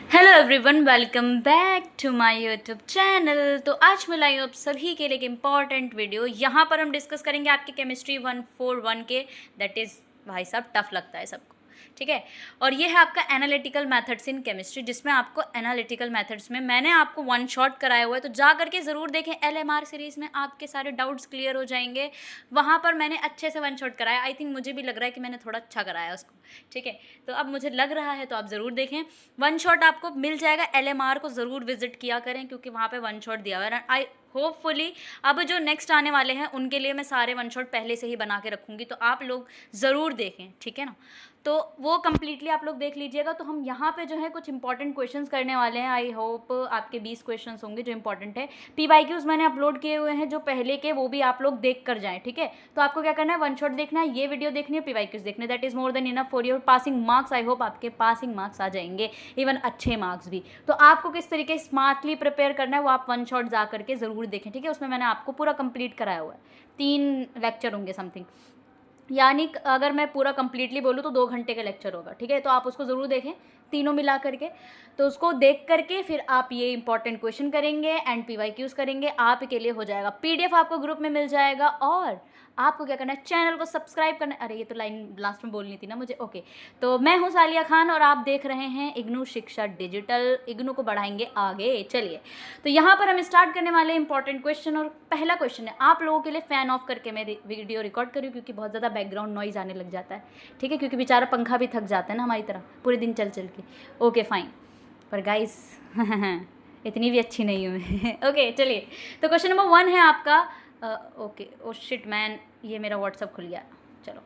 Hello everyone, welcome back to my YouTube channel. तो आज मैं लाई हूँ आप सभी के लिए एक इम्पॉर्टेंट वीडियो। यहाँ पर हम डिस्कस करेंगे आपके केमिस्ट्री 141 के, दैट इज़ भाई साहब टफ लगता है सबको, ठीक है। और ये है आपका एनालिटिकल मेथड्स इन केमिस्ट्री, जिसमें आपको एनालिटिकल मेथड्स में मैंने आपको वन शॉट कराया हुआ है, तो जा करके ज़रूर देखें। LMR सीरीज़ में आपके सारे डाउट्स क्लियर हो जाएंगे। वहाँ पर मैंने अच्छे से वन शॉट कराया। आई थिंक मुझे भी लग रहा है कि मैंने थोड़ा अच्छा कराया उसको, ठीक है। तो अब मुझे लग रहा है, तो आप ज़रूर देखें। वन शॉट आपको मिल जाएगा। LMR को ज़रूर विजिट किया करें, क्योंकि वहाँ पे वन शॉट दिया हुआ है। आई होपफुली अब जो नेक्स्ट आने वाले हैं उनके लिए मैं सारे वन शॉट पहले से ही बना के रखूँगी, तो आप लोग ज़रूर देखें, ठीक है ना। तो वो कम्प्लीटली आप लोग देख लीजिएगा। तो हम यहाँ पे जो है कुछ इंपॉर्टेंट क्वेश्चंस करने वाले हैं। आई होप आपके 20 क्वेश्चंस होंगे जो इंपॉर्टेंट है। PYQs मैंने अपलोड किए हुए हैं जो पहले के, वो भी आप लोग देख कर जाएँ, ठीक है। तो आपको क्या करना है, वन शॉट देखना है, ये वीडियो देखनी है, PYQs देखने, that is more than enough for your passing marks. I hope आपके पासिंग मार्क्स आ जाएंगे, इवन अच्छे मार्क्स भी। तो आपको किस तरीके स्मार्टली प्रिपेयर करना है वो आप वन शॉट जा करके ज़रूर देखें, ठीक है। उसमें मैंने आपको पूरा कंप्लीट कराया हुआ है। 3 लेक्चर होंगे समथिंग, यानी अगर मैं पूरा कंप्लीटली बोलूँ तो 2 घंटे का लेक्चर होगा, ठीक है। तो आप उसको ज़रूर देखें, तीनों मिला करके। तो उसको देख करके फिर आप ये इंपॉर्टेंट क्वेश्चन करेंगे एंड PYQs करेंगे, आपके लिए हो जाएगा। PDF आपको ग्रुप में मिल जाएगा। और आपको क्या करना है, चैनल को सब्सक्राइब करना है। अरे ये तो लाइन लास्ट में बोलनी थी ना मुझे, ओके। तो मैं हूँ सालिया खान और आप देख रहे हैं इग्नू शिक्षा डिजिटल। इग्नू को बढ़ाएंगे आगे, चलिए। तो यहाँ पर हम स्टार्ट करने वाले इंपॉर्टेंट क्वेश्चन। और पहला क्वेश्चन है, आप लोगों के लिए फ़ैन ऑफ करके मैं वीडियो रिकॉर्ड करूँ, क्योंकि बहुत ज़्यादा बैकग्राउंड नॉइज़ आने लग जाता है, ठीक है। क्योंकि बेचारा पंखा भी थक जाता है ना हमारी तरह पूरे दिन चल चल के। ओके फाइन, पर गाइस इतनी भी अच्छी नहीं हूँ मैं। ओके चलिए। तो क्वेश्चन नंबर 1 है आपका। ओके, ओ शिट मैन, ये मेरा व्हाट्सअप खुल गया। चलो,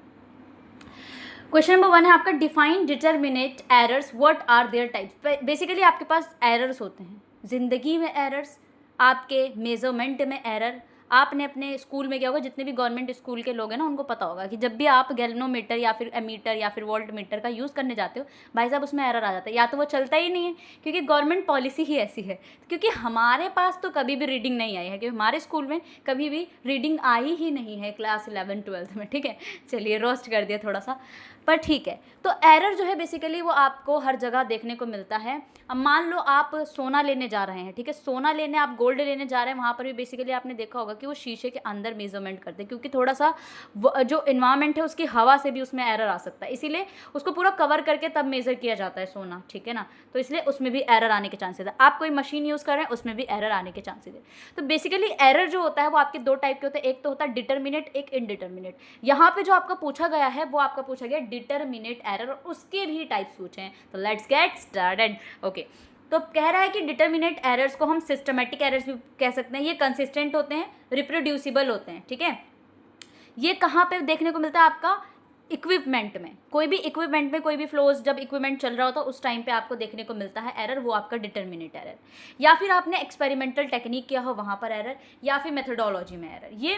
क्वेश्चन नंबर 1 है आपका, define determinate errors, what are their types. Basically आपके पास एरर्स होते हैं, ज़िंदगी में एरर्स, आपके मेजरमेंट में एरर। आपने अपने स्कूल में क्या होगा, जितने भी गवर्नमेंट स्कूल के लोग हैं ना, उनको पता होगा कि जब भी आप गैल्वेनोमीटर या फिर एमीटर या फिर वोल्ट मीटर का यूज़ करने जाते हो, भाई साहब उसमें एरर आ जाता है, या तो वो चलता ही नहीं है, क्योंकि गवर्नमेंट पॉलिसी ही ऐसी है। क्योंकि हमारे पास तो कभी भी रीडिंग नहीं आई है, क्योंकि हमारे स्कूल में कभी भी रीडिंग आई ही नहीं है क्लास 11-12 में, ठीक है। चलिए, रोस्ट कर दिया थोड़ा सा, पर ठीक है। तो एरर जो है बेसिकली वो आपको हर जगह देखने को मिलता है। अब मान लो आप सोना लेने जा रहे हैं, ठीक है, सोना लेने आप गोल्ड लेने जा रहे हैं, वहाँ पर भी बेसिकली आपने देखा होगा कि वो शीशे के अंदर मेजरमेंट करते हैं, क्योंकि थोड़ा सा जो इन्वायरमेंट है उसकी हवा से भी उसमें एरर आ सकता है, इसीलिए उसको पूरा कवर करके तब मेज़र किया जाता है सोना, ठीक है ना। तो इसलिए उसमें भी एरर आने के चांसेस है। आप कोई मशीन यूज़ कर रहे हैं, उसमें भी एरर आने के चांसेस है। तो बेसिकली एरर जो होता है वो आपके 2 टाइप के होते हैं, एक तो होता है डिटरमिनेट, एक इनडिटरमिनेट। यहाँ पे जो आपका पूछा गया है वो आपका पूछा गया डिटरमिनेट एरर, और उसके भी टाइप्स पूछे हैं। तो लेट्स गेट स्टार्टेड। ओके, तो कह रहा है कि डिटरमिनेट एरर्स को हम सिस्टमेटिक एरर्स भी कह सकते हैं। ये कंसिस्टेंट होते हैं, रिप्रोड्यूसिबल होते हैं, ठीक है। ये कहाँ पे देखने को मिलता है आपका, इक्विपमेंट में। कोई भी इक्विपमेंट में, कोई भी फ्लोज जब इक्विपमेंट चल रहा होता है उस टाइम पे आपको देखने को मिलता है एरर, वो आपका डिटरमिनेट एरर। या फिर आपने एक्सपेरिमेंटल टेक्निक किया हो वहाँ पर एरर, या फिर मेथोडोलॉजी में एरर। ये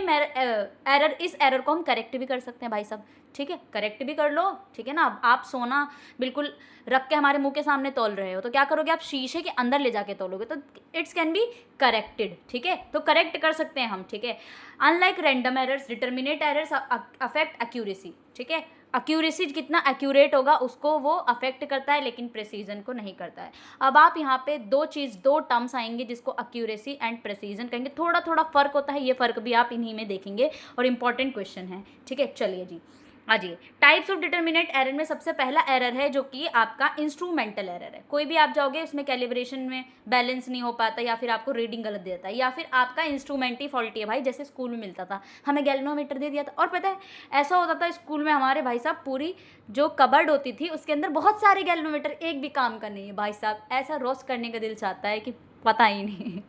एरर, इस एरर को हम करेक्ट भी कर सकते हैं भाई साहब, ठीक है, करेक्ट भी कर लो, ठीक है ना। आप सोना बिल्कुल रख के हमारे मुंह के सामने तोल रहे हो, तो क्या करोगे आप, शीशे के अंदर ले जाके तोलोगे, तो इट्स कैन बी करेक्टेड, ठीक है। तो करेक्ट कर सकते हैं हम, ठीक है। Unlike random errors, determinate errors affect accuracy, ठीक है। एक्यूरेसी कितना एक्यूरेट होगा उसको वो अफेक्ट करता है, लेकिन प्रेसीजन को नहीं करता है। अब आप यहाँ पे दो टर्म्स आएंगे जिसको एक्यूरेसी एंड प्रेसीजन कहेंगे। थोड़ा थोड़ा फर्क होता है, ये फर्क भी आप इन्हीं में देखेंगे, और इंपॉर्टेंट क्वेश्चन है, ठीक है। चलिए जी, आ जाइए। टाइप्स ऑफ डिटरमिनेट एरर में सबसे पहला एरर है जो कि आपका इंस्ट्रूमेंटल एरर है। कोई भी आप जाओगे उसमें कैलिब्रेशन में बैलेंस नहीं हो पाता, या फिर आपको रीडिंग गलत देता है, या फिर आपका इंस्ट्रूमेंट ही फॉल्टी है भाई। जैसे स्कूल में मिलता था, हमें गैल्वेनोमीटर दे दिया था, और पता है ऐसा होता था स्कूल में हमारे भाई साहब, पूरी जो कबर्ड होती थी उसके अंदर बहुत सारे गैल्वेनोमीटर, एक भी काम का नहीं है भाई साहब। ऐसा रोस्ट करने का दिल चाहता है कि पता ही नहीं।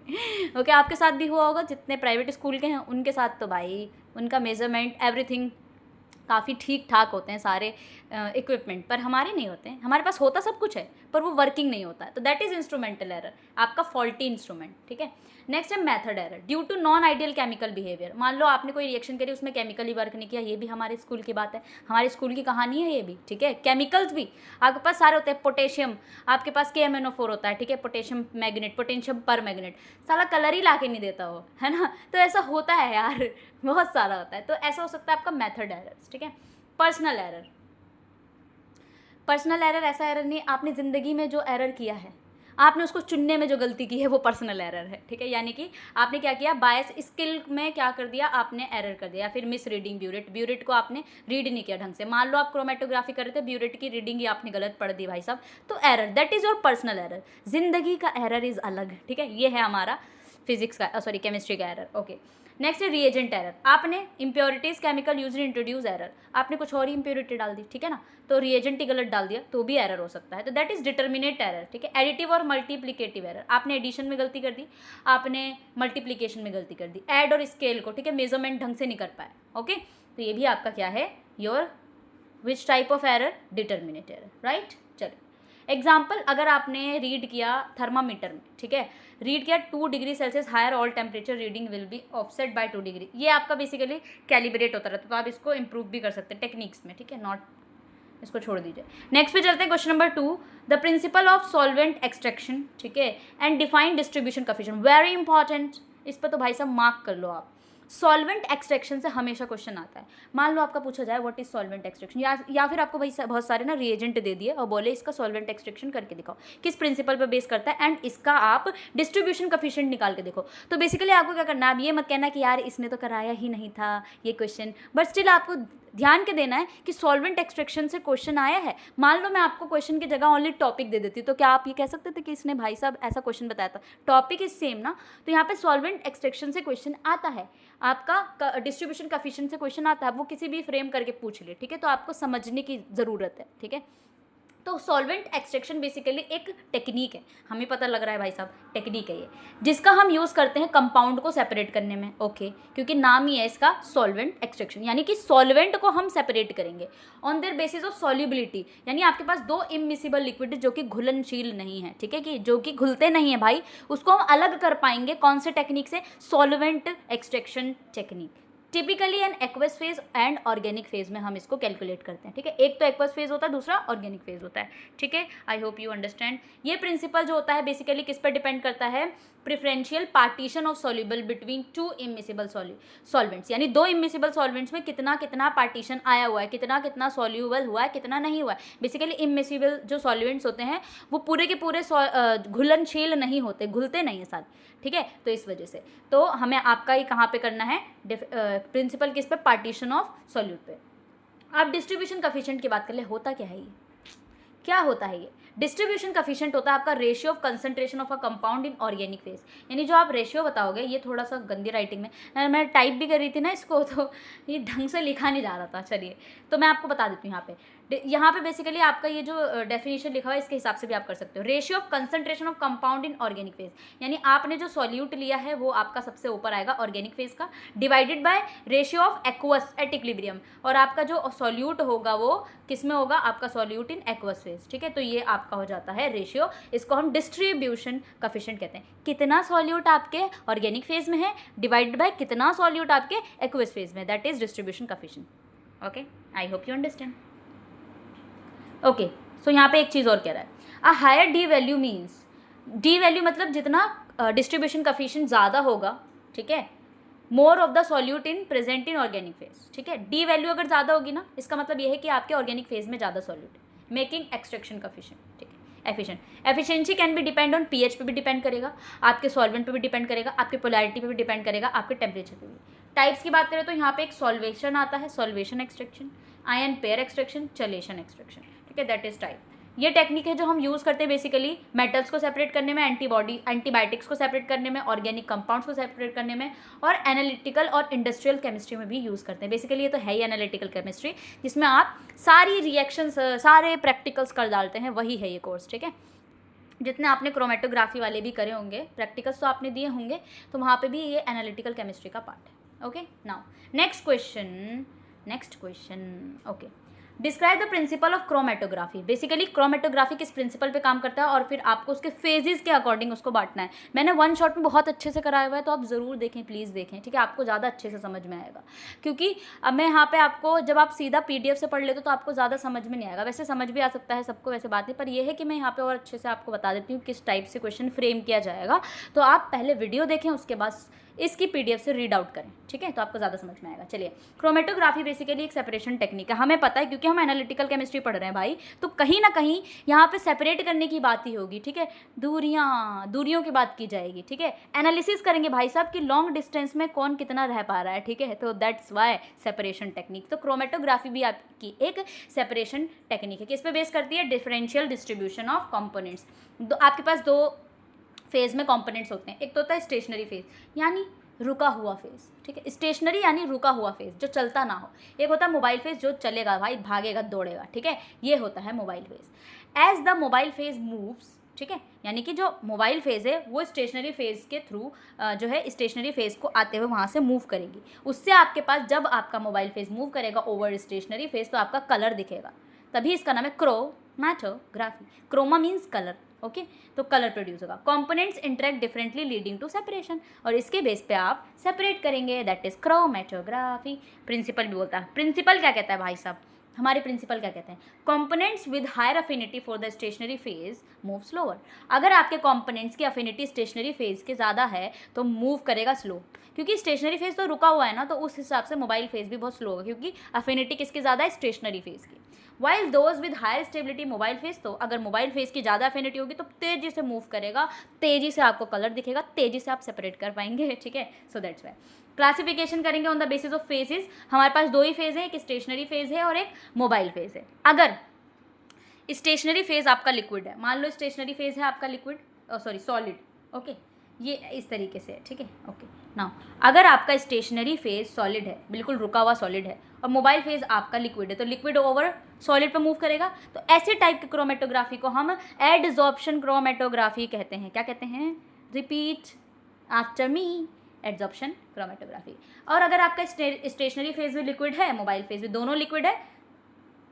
ओके, आपके साथ भी हुआ होगा, जितने प्राइवेट स्कूल के हैं उनके साथ तो भाई उनका मेजरमेंट एवरीथिंग काफ़ी ठीक ठाक होते हैं सारे इक्विपमेंट, पर हमारे नहीं होते हैं। हमारे पास होता सब कुछ है पर वो वर्किंग नहीं होता है, तो दैट इज़ इंस्ट्रूमेंटल एरर, आपका फॉल्टी इंस्ट्रूमेंट, ठीक है। नेक्स्ट है method error, due to non ideal chemical behaviour. मान लो आपने कोई रिएक्शन करी, उसमें केमिकल ही वर्क नहीं किया, ये भी हमारे स्कूल की बात है, हमारे स्कूल की कहानी है ये भी, ठीक है। केमिकल्स भी आपके पास सारे होते हैं। पोटेशियम आपके पास KMnO4 होता है, ठीक है, पोटेशियम मैग्नेट, पोटेशियम पर मैग्नेट, साला कलर ही ला के नहीं देता हो, है ना। तो ऐसा होता है यार, बहुत सारा होता है। तो ऐसा हो सकता है आपका मेथड एरर्स, ठीक है। पर्सनल एरर, पर्सनल एरर ऐसा एरर नहीं, आपने ज़िंदगी में जो एरर किया है, आपने उसको चुनने में जो गलती की है वो पर्सनल एरर है, ठीक है। यानी कि आपने क्या किया, बायस स्किल में क्या कर दिया, आपने एरर कर दिया। फिर मिस रीडिंग ब्यूरेट को आपने रीड नहीं किया ढंग से। मान लो आप क्रोमेटोग्राफी कर रहे थे, ब्यूरेट की रीडिंग ही आपने गलत पढ़ दी भाई साहब, तो error, that is your personal error. जिंदगी का एरर इज़ अलग, ठीक है। ये है हमारा फिजिक्स का, सॉरी केमिस्ट्री का एरर। ओके, नेक्स्ट है रिएजेंट एरर। आपने impurities chemical use introduce error, आपने कुछ और ही इम्प्योरिटी डाल दी, ठीक है ना, तो रिएजेंट ही गलत डाल दिया तो भी एरर हो सकता है, तो दैट इज डिटर्मिनेट एरर, ठीक है। एडिटिव और मल्टीप्लिकेटिव एरर, आपने एडिशन में गलती कर दी, आपने मल्टीप्लिकेशन में गलती कर दी, ऐड और स्केल को, ठीक है, मेजरमेंट ढंग से नहीं कर पाए। ओके, तो ये भी आपका क्या है, your which type of error, determinate error, right. चलो एग्जाम्पल, अगर आपने रीड किया थर्मामीटर में, ठीक है, रीड किया 2 degree Celsius higher, all temperature reading will be offset by 2 degree, ये आपका बेसिकली कैलिब्रेट होता रहता है, तो आप इसको इंप्रूव भी कर सकते हैं टेक्निक्स में, ठीक है, नॉट, इसको छोड़ दीजिए। नेक्स्ट पे चलते हैं, question number 2, the principle of solvent extraction, ठीक है, and define distribution coefficient, very important, इस पर तो भाई साहब मार्क कर लो आप। सॉल्वेंट एक्सट्रैक्शन से हमेशा क्वेश्चन आता है। मान लो आपका पूछा जाए व्हाट इज सॉल्वेंट एक्सट्रैक्शन, या फिर आपको भाई बहुत सारे ना रिएजेंट दे दिए और बोले इसका सॉल्वेंट एक्सट्रैक्शन करके दिखाओ, किस प्रिंसिपल पे बेस करता है, एंड इसका आप डिस्ट्रीब्यूशन कोएफिशिएंट निकाल के देखो। तो बेसिकली आपको क्या करना है, आप ये मत कहना कि यार इसने तो कराया ही नहीं था ये क्वेश्चन, बट स्टिल आपको ध्यान के देना है कि सॉल्वेंट एक्सट्रैक्शन से क्वेश्चन आया है। मान लो मैं आपको क्वेश्चन की जगह ओनली टॉपिक दे देती, तो क्या आप ये कह सकते थे कि इसने भाई साहब ऐसा क्वेश्चन बताया था, टॉपिक इज सेम ना। तो यहाँ पे सॉल्वेंट एक्सट्रैक्शन से क्वेश्चन आता है, आपका डिस्ट्रीब्यूशन कोएफिशिएंट से क्वेश्चन आता है, वो किसी भी फ्रेम करके पूछ ले, ठीक है, तो आपको समझने की ज़रूरत है, ठीक है। तो सॉल्वेंट एक्सट्रैक्शन बेसिकली एक टेक्निक है, हमें पता लग रहा है भाई साहब टेक्निक है ये, जिसका हम यूज़ करते हैं कंपाउंड को सेपरेट करने में। ओके, क्योंकि नाम ही है इसका सॉल्वेंट एक्सट्रैक्शन, यानी कि सॉल्वेंट को हम सेपरेट करेंगे on their basis of solubility, यानी आपके पास 2 इमिसिबल लिक्विड जो कि घुलनशील नहीं है, ठीक है, कि जो कि घुलते नहीं है भाई, उसको हम अलग कर पाएंगे कौन से टेक्निक से, solvent extraction technique. Typically an aqueous phase and organic phase में हम इसको कैलकुलेट करते हैं, ठीक है। एक तो एक्वस फेज होता है, दूसरा ऑर्गेनिक फेज होता है, ठीक है। आई होप यू अंडरस्टैंड। ये प्रिंसिपल जो होता है बेसिकली किस पर डिपेंड करता है, preferential partition of soluble between 2 immiscible solvents, यानी 2 इमिसिबल सॉल्वेंट्स में कितना कितना पार्टीशन आया हुआ है, कितना कितना सॉल्यूबल हुआ है, कितना नहीं हुआ है। बेसिकली इमिसिबल जो सॉल्वेंट्स होते हैं वो पूरे के पूरे घुलनशील नहीं होते, घुलते नहीं है साथ, ठीक है। तो इस वजह से तो हमें आपका ही कहाँ पे करना है, प्रिंसिपल किस पे, पार्टीशन ऑफ सॉल्यूट पे। आप डिस्ट्रीब्यूशन कोएफिशिएंट की बात कर ले, होता क्या है ये, क्या होता है ये, डिस्ट्रीब्यूशन कोएफिशिएंट होता है आपका ratio of concentration of a compound in organic phase, यानी जो आप रेशियो बताओगे, ये थोड़ा सा गंदी राइटिंग में मैं टाइप भी कर रही थी ना इसको, तो ये ढंग से लिखा नहीं जा रहा था। चलिए तो मैं आपको बता देती हूँ, यहाँ पे बेसिकली आपका ये जो डेफिनेशन लिखा हुआ है इसके हिसाब से भी आप कर सकते हो। Ratio of concentration of compound in organic phase, यानी आपने जो सॉल्यूट लिया है वो आपका सबसे ऊपर आएगा ऑर्गेनिक फेज का, divided by ratio of aqueous at equilibrium, और आपका जो सॉल्यूट होगा वो किस में होगा, आपका सॉल्यूट इन एक्वस फेज, ठीक है। तो ये आपका हो जाता है रेशियो, इसको हम डिस्ट्रीब्यूशन कोएफिशिएंट कहते हैं। कितना सॉल्यूट आपके ऑर्गेनिक फेज में है डिवाइडेड बाय कितना सॉल्यूट आपके एक्वस फेज में, that is distribution coefficient. Okay, I hope you understand. Okay, so यहाँ पे एक चीज़ और कह रहा है, a higher D value means, D value मतलब जितना डिस्ट्रीब्यूशन कोएफिशिएंट ज़्यादा होगा, ठीक है, more of the solute in present in organic phase, ठीक है। डी वैल्यू अगर ज़्यादा होगी ना, इसका मतलब ये है कि आपके ऑर्गेनिक फेज में ज़्यादा सॉल्यूट है, मेकिंग एक्सट्रैक्शन कोएफिशिएंट, ठीक है। एफिशिएंसी कैन भी डिपेंड ऑन पीएच पे भी डिपेंड करेगा, आपके सॉल्वेंट पे भी डिपेंड करेगा, आपके पोलैरिटी पे भी डिपेंड करेगा, आपके टेम्परेचर पे भी। टाइप्स की बात करें तो यहाँ पे एक सॉल्वेशन आता है, solvation extraction, ion pair extraction, chelation extraction, ठीक है, दैट इज टाइप। ये टेक्निक है जो हम यूज़ करते हैं बेसिकली मेटल्स को सेपरेट करने में, एंटीबायोटिक्स को सेपरेट करने में, ऑर्गेनिक कंपाउंड्स को सेपरेट करने में, और एनालिटिकल और इंडस्ट्रियल केमिस्ट्री में भी यूज़ करते हैं। बेसिकली ये तो है ही एनालिटिकल केमिस्ट्री, जिसमें आप सारी रिएक्शंस, सारे प्रैक्टिकल्स कर डालते हैं, वही है ये कोर्स, ठीक है। जितने आपने क्रोमेटोग्राफी वाले भी करे होंगे, प्रैक्टिकल्स तो आपने दिए होंगे, तो वहाँ पे भी ये एनालिटिकल केमिस्ट्री का पार्ट है। Okay, now next question. Okay, describe the principle of chromatography. Basically chromatography किस प्रिंसिपल पे काम करता है, और फिर आपको उसके फेजेस के अकॉर्डिंग उसको बांटना है। मैंने वन शॉट में बहुत अच्छे से कराया हुआ है, तो आप ज़रूर देखें, प्लीज़ देखें, ठीक है, आपको ज़्यादा अच्छे से समझ में आएगा। क्योंकि अब मैं यहाँ पे आपको, जब आप सीधा PDF से पढ़ लेते तो आपको ज़्यादा समझ में नहीं आएगा, वैसे समझ भी आ सकता है सबको, वैसे बात नहीं, पर यह है कि मैं यहाँ पर और अच्छे से आपको बता देती हूँ किस टाइप से क्वेश्चन फ्रेम किया जाएगा। तो आप पहले वीडियो देखें, उसके बाद इसकी पीडीएफ से रीड आउट करें, ठीक है, तो आपको ज़्यादा समझ में आएगा। चलिए, क्रोमेटोग्राफी बेसिकली एक सेपरेशन टेक्निक है, हमें पता है क्योंकि हम एनालिटिकल केमिस्ट्री पढ़ रहे हैं भाई, तो कहीं ना कहीं यहाँ पे सेपरेट करने की बात ही होगी, ठीक है, दूरियों की बात की जाएगी, ठीक है, एनालिसिस करेंगे भाई साहब कि लॉन्ग डिस्टेंस में कौन कितना रह पा रहा है, ठीक है, तो दैट्स वाई सेपरेशन टेक्निक। तो क्रोमेटोग्राफी भी आपकी एक सेपरेशन टेक्निक है। किस पे बेस करती है? Differential distribution of components. आपके पास दो फेज में कंपोनेंट्स होते हैं, एक तो होता है स्टेशनरी फेज यानी रुका हुआ फेज, ठीक है, स्टेशनरी यानी रुका हुआ फेज जो चलता ना हो, एक होता है मोबाइल फेज जो चलेगा भाई, भागेगा दौड़ेगा, ठीक है, ये होता है mobile phase. As the mobile phase moves, ठीक है, यानी कि जो मोबाइल फेज है वो स्टेशनरी फेज के थ्रू जो है स्टेशनरी फेज को आते हुए वहाँ से मूव करेगी, उससे आपके पास जब आपका मोबाइल फेज मूव करेगा ओवर स्टेशनरी फेज तो आपका कलर दिखेगा, तभी इसका नाम है chromatography. Chroma means colour, okay, तो कलर प्रोड्यूस होगा। Components interact differently leading to separation, और इसके बेस पे आप सेपरेट करेंगे, दैट इज क्रोमैटोग्राफी। प्रिंसिपल भी बोलता है, प्रिंसिपल क्या कहता है भाई साहब, हमारे प्रिंसिपल क्या कहते हैं? Components with higher affinity for the stationary phase move slower. अगर आपके कंपोनेंट्स की अफिनिटी स्टेशनरी फेज के ज़्यादा है तो मूव करेगा स्लो, क्योंकि स्टेशनरी फेज तो रुका हुआ है ना, तो उस हिसाब से मोबाइल फेज भी बहुत स्लो होगा, क्योंकि अफिनिटी किसकी ज़्यादा है? स्टेशनरी फेज की। While those with higher stability mobile phase, तो अगर मोबाइल फेज की ज़्यादा अफिनिटी होगी तो तेज़ी से मूव करेगा, तेज़ी से आपको कलर दिखेगा, तेज़ी से आप सेपरेट कर पाएंगे, ठीक है, सो दैट्स वाई। क्लासिफिकेशन करेंगे on the basis of phases. हमारे पास दो ही फेज है, एक स्टेशनरी फेज है और एक मोबाइल फेज है। अगर स्टेशनरी फेज आपका लिक्विड है, मान लो स्टेशनरी फेज है आपका लिक्विड, सॉरी सॉलिड, ओके, ये इस तरीके से है, ठीक है, ओके। नाउ अगर आपका स्टेशनरी फेज सॉलिड है, बिल्कुल रुका हुआ सॉलिड है, और मोबाइल फेज आपका लिक्विड है, तो लिक्विड ओवर सॉलिड पे मूव करेगा, तो ऐसे टाइप की क्रोमेटोग्राफी को हम एडजॉर्प्शन क्रोमेटोग्राफी कहते हैं। क्या कहते हैं? Repeat after me, adsorption chromatography. और अगर आपका स्टेशनरी फेज भी लिक्विड है, मोबाइल फेज भी, दोनों लिक्विड है,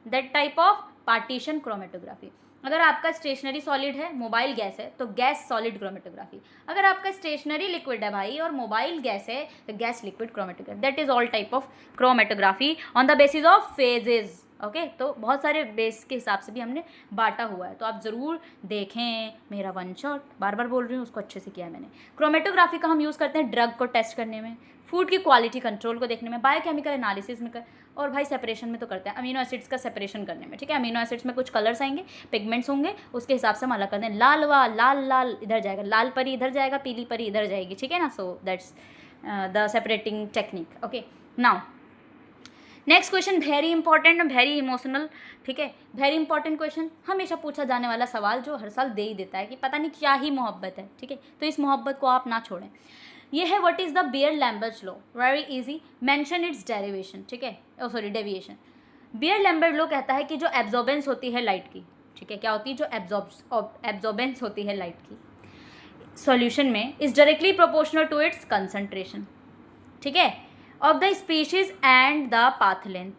that type of partition chromatography. अगर आपका स्टेशनरी सॉलिड है, मोबाइल गैस है, तो गैस सॉलिड क्रोमेटोग्राफी। अगर आपका स्टेशनरी लिक्विड है भाई और मोबाइल गैस है, तो gas liquid chromatography. That is all type of chromatography on the basis of phases, okay. तो बहुत सारे बेस के हिसाब से भी हमने बांटा हुआ है, तो आप ज़रूर देखें मेरा वन शॉट, बार बार बोल रही हूँ, उसको अच्छे से किया है मैंने। क्रोमेटोग्राफी का हम यूज़ करते हैं ड्रग को टेस्ट करने में, फूड की क्वालिटी कंट्रोल को देखने में, बायोकेमिकल एनालिसिस में और भाई सेपरेशन में तो करते हैं, अमीनो एसिड्स का सेपरेशन करने में, ठीक है। अमीनो एसिड्स में कुछ कलर्स आएंगे, पिगमेंट्स होंगे, उसके हिसाब से हम अलग करते हैं। लाल इधर जाएगा, लाल परी इधर जाएगा, पीली परी इधर जाएगी, ठीक है ना। So that's the separating technique, okay. Now next question very important और वेरी इमोशनल, ठीक है, वेरी इंपॉर्टेंट क्वेश्चन, हमेशा पूछा जाने वाला सवाल जो हर साल दे ही देता है कि पता नहीं क्या ही मोहब्बत है, ठीक है, तो इस मोहब्बत को आप ना छोड़ें। ये है what is the beer-Lambert law, very easy, mention it's derivation, ठीक है, डेविएशन। बियर-लैम्बर्ट लॉ कहता है कि जो एब्जॉर्बेंस होती है लाइट की, ठीक है, क्या होती है? जो एब्जॉर्बेंस होती है लाइट की सॉल्यूशन में is directly proportional to its concentration, ठीक है, of the species and the path length,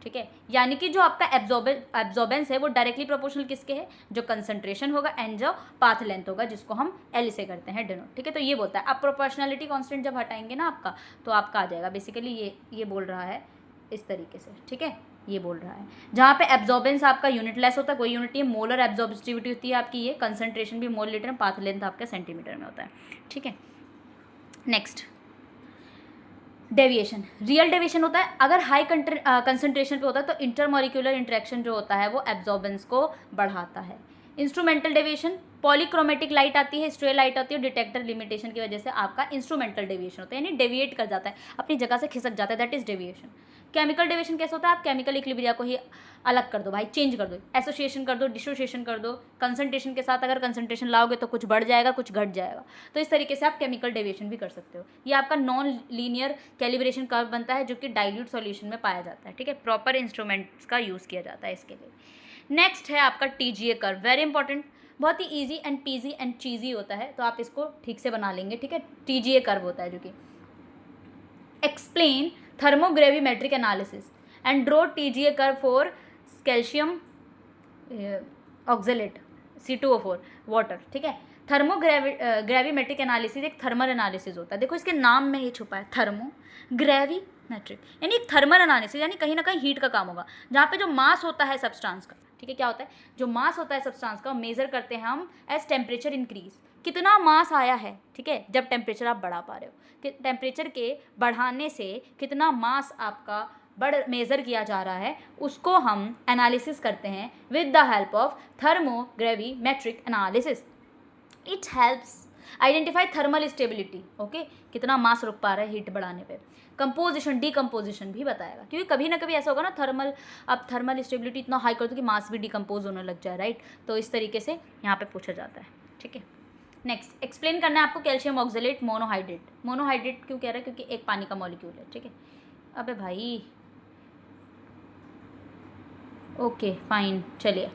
ठीक है, यानी कि जो आपका एब्जॉर्बेंस है वो डायरेक्टली प्रोपोर्शनल किसके है? जो कंसंट्रेशन होगा एंड जो पाथ लेंथ होगा, जिसको हम एल से करते हैं डिनोट, ठीक है। तो ये बोलता है, आप प्रोपोर्शनलिटी कांस्टेंट जब हटाएंगे ना आपका, तो आपका आ जाएगा बेसिकली ये बोल रहा है इस तरीके से, ठीक है, ये बोल रहा है जहाँ पे एब्जॉर्बेंस आपका यूनिट लेस होता है, कोई यूनिट नहीं है, मोलर एब्जॉर्बिविटी होती है आपकी, ये कंसंट्रेशन भी मोल लीटर में, पाथ लेंथ आपका सेंटीमीटर में होता है, ठीक है। नेक्स्ट डेविएशन, रियल डेविएशन होता है अगर हाई कंसंट्रेशन पे होता है, तो इंटरमॉलिक्यूलर इंटरेक्शन जो होता है वो एब्जॉर्बेंस को बढ़ाता है। इंस्ट्रूमेंटल डेविएशन, पॉलीक्रोमेटिक लाइट आती है, स्ट्रे लाइट आती है, डिटेक्टर लिमिटेशन की वजह से आपका इंस्ट्रूमेंटल डेविएशन होता है, यानी डेविएट कर जाता है, अपनी जगह से खिसक जाता है, that is deviation. Chemical deviation कैसे होता है? आप केमिकल इक्विलिब्रिया को ही अलग कर दो भाई, चेंज कर दो, एसोसिएशन कर दो, डिसोसिएशन कर दो, कंसंट्रेशन के साथ अगर कंसंट्रेशन लाओगे तो कुछ बढ़ जाएगा, कुछ घट जाएगा, तो इस तरीके से आप केमिकल डेविएशन भी कर सकते हो। ये आपका नॉन लीनियर कैलिब्रेशन कर्व बनता है जो कि डाइल्यूट सॉल्यूशन में पाया जाता है, ठीक है, प्रॉपर इंस्ट्रूमेंट्स का यूज़ किया जाता है इसके लिए। नेक्स्ट है आपका टीजीए कर्व, वेरी इंपॉर्टेंट, बहुत ही ईजी एंड पीजी एंड चीजी होता है, तो आप इसको ठीक से बना लेंगे, ठीक है। टीजीए कर्व होता है जो कि explain thermogravimetric analysis and draw TGA curve for calcium oxalate C2O4 water, ठीक है। ग्रेविमेट्रिक एनालिसिस एक थर्मल एनालिसिस होता है, देखो इसके नाम में ये छुपा है, थर्मोग्रेविमेट्रिक, यानी एक थर्मल एनालिसिस, यानी कहीं ना कहीं हीट का काम होगा, जहाँ पे जो मास होता है सब्सटेंस का, ठीक है, क्या होता है? जो मास होता है सब्सटेंस का मेजर करते हैं हम एज टेम्परेचर इंक्रीज, कितना मास आया है, ठीक है, जब टेम्परेचर आप बढ़ा पा रहे हो, कि टेम्परेचर के बढ़ाने से कितना मास आपका मेज़र किया जा रहा है, उसको हम एनालिसिस करते हैं with the help of thermogravimetric analysis. It helps identify thermal stability, okay, कितना मास रुक पा रहा है हीट बढ़ाने पे। कंपोजिशन, डीकम्पोजिशन भी बताएगा, क्योंकि कभी ना कभी ऐसा होगा ना थर्मल स्टेबिलिटी इतना हाई कर दो कि मास भी डिकम्पोज होने लग जाए, राइट। तो इस तरीके से यहाँ पे पूछा जाता है, ठीक है। नेक्स्ट एक्सप्लेन करना है आपको कैल्शियम ऑक्जेलेट मोनोहाइड्रेट। मोनोहाइड्रेट क्यों कह रहा है, क्योंकि एक पानी का मॉलिक्यूल है, ठीक है। अबे भाई, ओके फाइन, चलिए।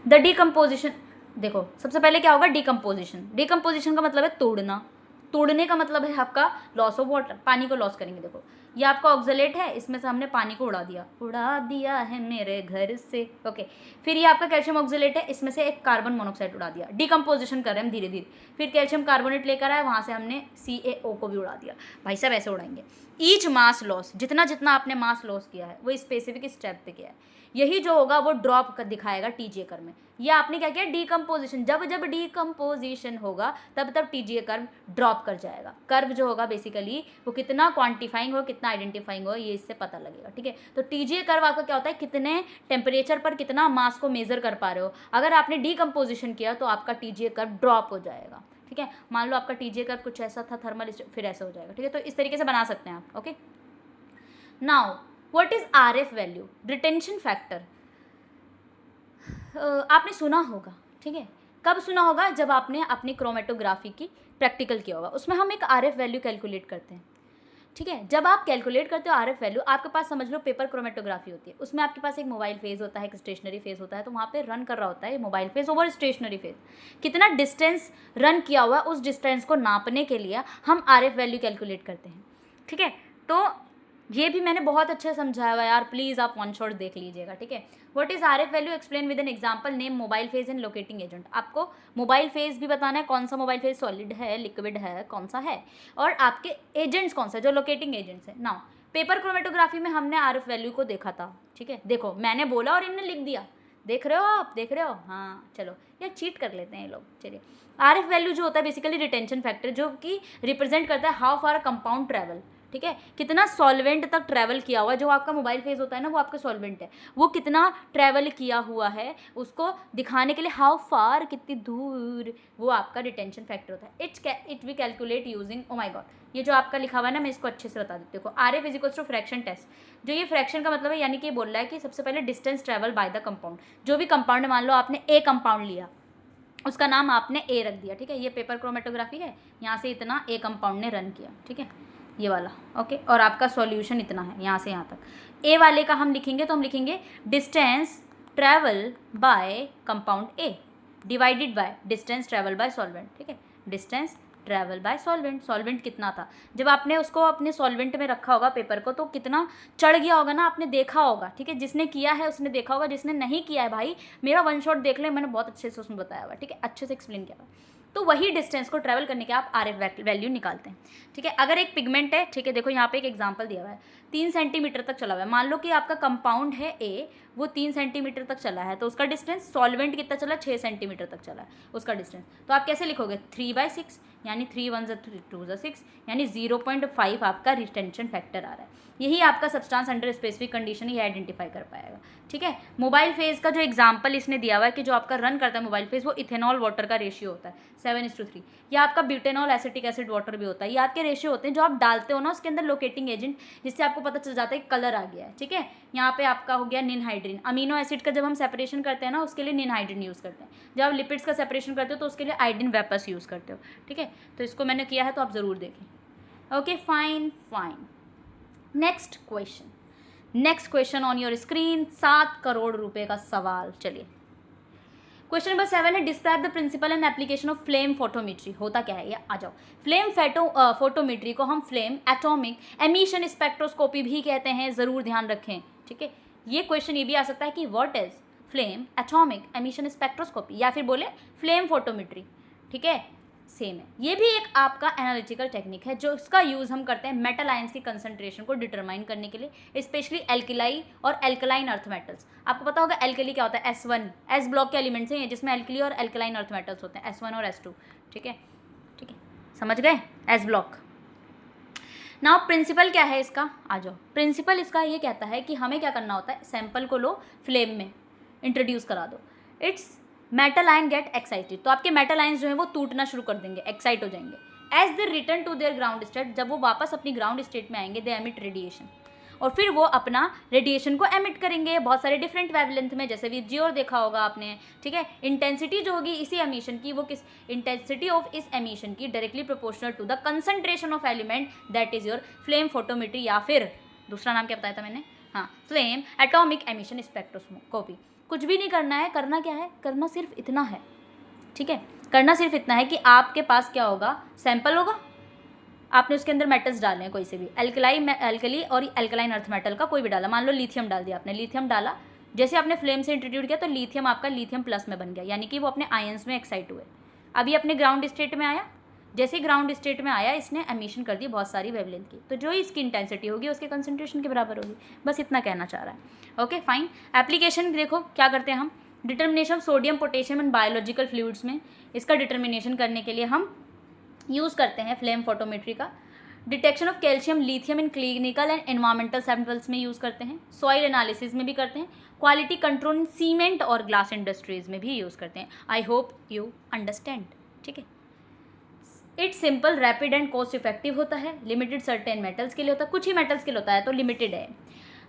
द डीकम्पोजिशन, देखो सबसे पहले क्या होगा, डीकम्पोजिशन। डीकम्पोजिशन का मतलब है तोड़ना। तोड़ने का मतलब है आपका लॉस ऑफ वाटर, पानी को लॉस करेंगे। देखो ये आपका ऑक्जेलेट है, इसमें से हमने पानी को उड़ा दिया है मेरे घर से, ओके। फिर ये आपका कैल्शियम ऑक्जेलेट है, इसमें से एक कार्बन मोनोऑक्साइड उड़ा दिया, डीकम्पोजिशन कर रहे हैं हम धीरे धीरे। फिर कैल्शियम कार्बोनेट लेकर आए, वहाँ से हमने CaO को भी उड़ा दिया। भाई साहब ऐसे उड़ाएंगे। ईच मास लॉस, जितना जितना आपने मास लॉस किया है वो स्पेसिफिक स्टेप पे किया है, यही जो होगा वो ड्रॉप कर दिखाएगा TGA कर्व में। ये आपने क्या किया, डीकम्पोजिशन। जब जब डीकम्पोजिशन होगा तब तब TGA कर्व ड्रॉप कर जाएगा। कर्व जो होगा बेसिकली वो कितना क्वांटिफाइंग हो, कितना आइडेंटिफाइंग हो, ये इससे पता लगेगा, ठीक है। तो TGA कर्व आपका क्या होता है, कितने टेम्परेचर पर कितना मास को मेजर कर पा रहे हो। अगर आपने डीकम्पोजिशन किया तो आपका TGA कर्व ड्रॉप हो जाएगा, ठीक है। मान लो आपका TGA कर्व कुछ ऐसा था थर्मल, फिर ऐसा हो जाएगा, ठीक है। तो इस तरीके से बना सकते हैं आप, okay. Now what is RF value, retention factor. आपने सुना होगा, ठीक है। कब सुना होगा, जब आपने अपनी क्रोमेटोग्राफी की प्रैक्टिकल किया होगा, उसमें हम एक RF वैल्यू कैलकुलेट करते हैं, ठीक है। जब आप कैलकुलेट करते हो RF वैल्यू, आपके पास समझ लो पेपर क्रोमेटोग्राफी होती है, उसमें आपके पास एक मोबाइल फेज होता है, एक स्टेशनरी फेज होता है। तो वहाँ पे रन कर रहा होता है mobile phase over stationary phase, कितना डिस्टेंस रन किया हुआ, उस डिस्टेंस को नापने के लिए हम RF वैल्यू कैलकुलेट करते हैं, ठीक है। तो ये भी मैंने बहुत अच्छे समझाया हुआ है यार, प्लीज़ आप वन शॉट देख लीजिएगा, ठीक है। What is RF value, explain with an example, name mobile phase and locating agent. आपको मोबाइल फेज भी बताना है, कौन सा मोबाइल फेज सॉलिड है, लिक्विड है, कौन सा है, और आपके एजेंट्स कौन सा, जो लोकेटिंग एजेंट्स है। नाउ पेपर क्रोमेटोग्राफी में हमने RF वैल्यू को देखा था, ठीक है। देखो मैंने बोला और इनने लिख दिया, देख रहे हो आप, देख रहे हो, हाँ चलो यार चीट कर लेते हैं ये लोग, चलिए। RF वैल्यू जो होता है बेसिकली रिटेंशन फैक्टर, जो कि रिप्रेजेंट करता है हाउ फार कंपाउंड ट्रैवल, ठीक है। कितना सॉल्वेंट तक ट्रैवल किया हुआ है, जो आपका मोबाइल फेज होता है ना वो आपका सॉल्वेंट है, वो कितना ट्रैवल किया हुआ है उसको दिखाने के लिए हाउ फार, कितनी दूर, वो आपका रिटेंशन फैक्टर होता है। It we calculate using, oh my god, ये जो आपका लिखा हुआ है ना, मैं इसको अच्छे से बता देती हूँ। RF is equals to fraction test. जो ये फ्रैक्शन का मतलब है, यानी कि ये बोल रहा है कि सबसे पहले distance travel by the compound. जो भी कंपाउंड, मान लो आपने A कंपाउंड लिया, उसका नाम आपने A रख दिया, ठीक है। ये पेपर क्रोमेटोग्राफी है, यहाँ से इतना A कंपाउंड ने रन किया, ठीक है, ये वाला, ओके। और आपका सॉल्यूशन इतना है यहाँ से यहाँ तक। A वाले का हम लिखेंगे तो हम लिखेंगे distance travel by compound A divided by distance travel by solvent, ठीक है। Distance travel by solvent, solvent कितना था, जब आपने उसको अपने सॉल्वेंट में रखा होगा पेपर को, तो कितना चढ़ गया होगा ना, आपने देखा होगा, ठीक है। जिसने किया है उसने देखा होगा, जिसने नहीं किया है भाई मेरा वन शॉट देख ले, मैंने बहुत अच्छे से उसमें बताया हुआ, ठीक है, अच्छे से एक्सप्लेन किया हुआ। तो वही डिस्टेंस को ट्रैवल करने के आप RF वैल्यू निकालते हैं, ठीक है। अगर एक पिगमेंट है, ठीक है, देखो यहाँ पे एक एग्जांपल दिया हुआ है, 3 सेंटीमीटर तक चला हुआ है। मान लो कि आपका कंपाउंड है A, वो 3 सेंटीमीटर तक चला है, तो उसका डिस्टेंस, सॉल्वेंट कितना चला, 6 सेंटीमीटर तक चला है उसका डिस्टेंस। तो आप कैसे लिखोगे, 3/6, यानी 3 1 2 6, यानी 0.5 आपका रिटेंशन फैक्टर आ रहा है। यही आपका सब्सटेंस अंडर स्पेसिफिक कंडीशन ही आइडेंटिफाई कर पाएगा, ठीक है। मोबाइल फेज का जो एग्जांपल इसने दिया हुआ है कि जो आपका रन करता है मोबाइल फेज, वो इथेनॉल वाटर का रेशियो होता है 7:3, या आपका ब्यूटेनॉल एसिटिक एसिड वाटर भी होता है। ये आपके रेशियो होते हैं जो आप डालते हो ना उसके अंदर लोकेटिंग एजेंट, जिससे आपको पता चल जाता है कलर आ गया है, ठीक है। यहाँ पे आपका हो गया निनहाइड्रीन। अमीनो एसिड का जब हम सेपरेशन करते हैं ना उसके लिए निनहाइड्रीन यूज़ करते हैं, जब आप लिपिड्स का सेपरेशन करते हो तो उसके लिए आयोडीन वेपर्स यूज़ करते हो, ठीक है। तो इसको मैंने किया है तो आप ज़रूर देखें, okay fine fine. Next question on your screen, 7 crore रुपए का सवाल। चलिए क्वेश्चन नंबर 7 है, describe the principle and application of flame photometry. होता क्या है ये, आ जाओ। फ्लेम फोटोमेट्री को हम फ्लेम एटॉमिक एमिशन स्पेक्ट्रोस्कोपी भी कहते हैं, ज़रूर ध्यान रखें, ठीक है। ये क्वेश्चन ये भी आ सकता है कि what is flame atomic emission spectroscopy, या फिर बोले फ्लेम फोटोमेट्री, ठीक है। सेम है। ये भी एक आपका एनालिटिकल टेक्निक है जो इसका यूज़ हम करते हैं मेटल आयंस की कंसंट्रेशन को डिटरमाइन करने के लिए, स्पेशली एल्किलाई और एल्कलाइन अर्थ मेटल्स। आपको पता होगा एल्कली क्या होता है, S1 एस ब्लॉक के एलिमेंट्स हैं जिसमें एल्कली और एल्कलाइन अर्थ मेटल्स होते हैं, S1 और S2। ठीक है, ठीक है, समझ गए, एस ब्लॉक। नाउ प्रिंसिपल क्या है इसका, आ जाओ। प्रिंसिपल इसका ये कहता है कि हमें क्या करना होता है, सैंपल को लो, फ्लेम में इंट्रोड्यूस करा दो, it's metal ion get excited, तो आपके मेटल आयंस जो है वो टूटना शुरू कर देंगे, एक्साइट हो जाएंगे। As they return to their ground state, जब वो वापस अपनी ग्राउंड स्टेट में आएंगे, दे एमिट रेडिएशन, और फिर वो अपना रेडिएशन को एमिट करेंगे बहुत सारे डिफरेंट वेवलेंथ में, जैसे भी जियोर देखा होगा आपने। ठीक है, इंटेंसिटी जो होगी इसी एमिशन की, वो किस इंटेंसिटी ऑफ इस एमिशन की directly proportional to the concentration of element that is your flame photometry, या फिर दूसरा नाम क्या बताया था मैंने, हाँ, फ्लेम एटॉमिक एमिशन स्पेक्ट्रोस्कोपी। कुछ भी नहीं करना है, करना क्या है, करना सिर्फ इतना है। ठीक है, करना सिर्फ इतना है कि आपके पास क्या होगा, सैंपल होगा, आपने उसके अंदर मेटल्स डाले हैं कोई से भी, एल्कली और एल्कलाइन अर्थ मेटल का कोई भी डाला, मान लो लिथियम डाल दिया आपने, लिथियम डाला, जैसे आपने फ्लेम से इंट्रोड्यूस किया तो लिथियम आपका लिथियम प्लस में बन गया, यानी कि वो अपने आयंस में एक्साइट हुए। अभी अपने ग्राउंड स्टेट में आया, जैसे ग्राउंड स्टेट में आया इसने एमिशन कर दी बहुत सारी वेवलेंथ की, तो जो इसकी इंटेंसिटी होगी उसके कंसंट्रेशन के बराबर होगी। बस इतना कहना चाह रहा है। Okay fine. एप्लीकेशन देखो क्या करते हैं हम, determination of sodium potassium and biological fluids में, इसका डिटर्मिनेशन करने के लिए हम यूज़ करते हैं फ्लेम फोटोमेट्री का। Detection of calcium lithium in clinical and environmental samples में यूज़ करते हैं, सॉइल एनालिसिस में भी करते हैं, क्वालिटी कंट्रोल इन सीमेंट और ग्लास इंडस्ट्रीज में भी यूज़ करते हैं। आई होप यू अंडरस्टैंड। ठीक है, it's simple, rapid and cost effective होता है, लिमिटेड सर्टेन मेटल्स के लिए होता है, कुछ ही मेटल्स के लिए होता है तो लिमिटेड है।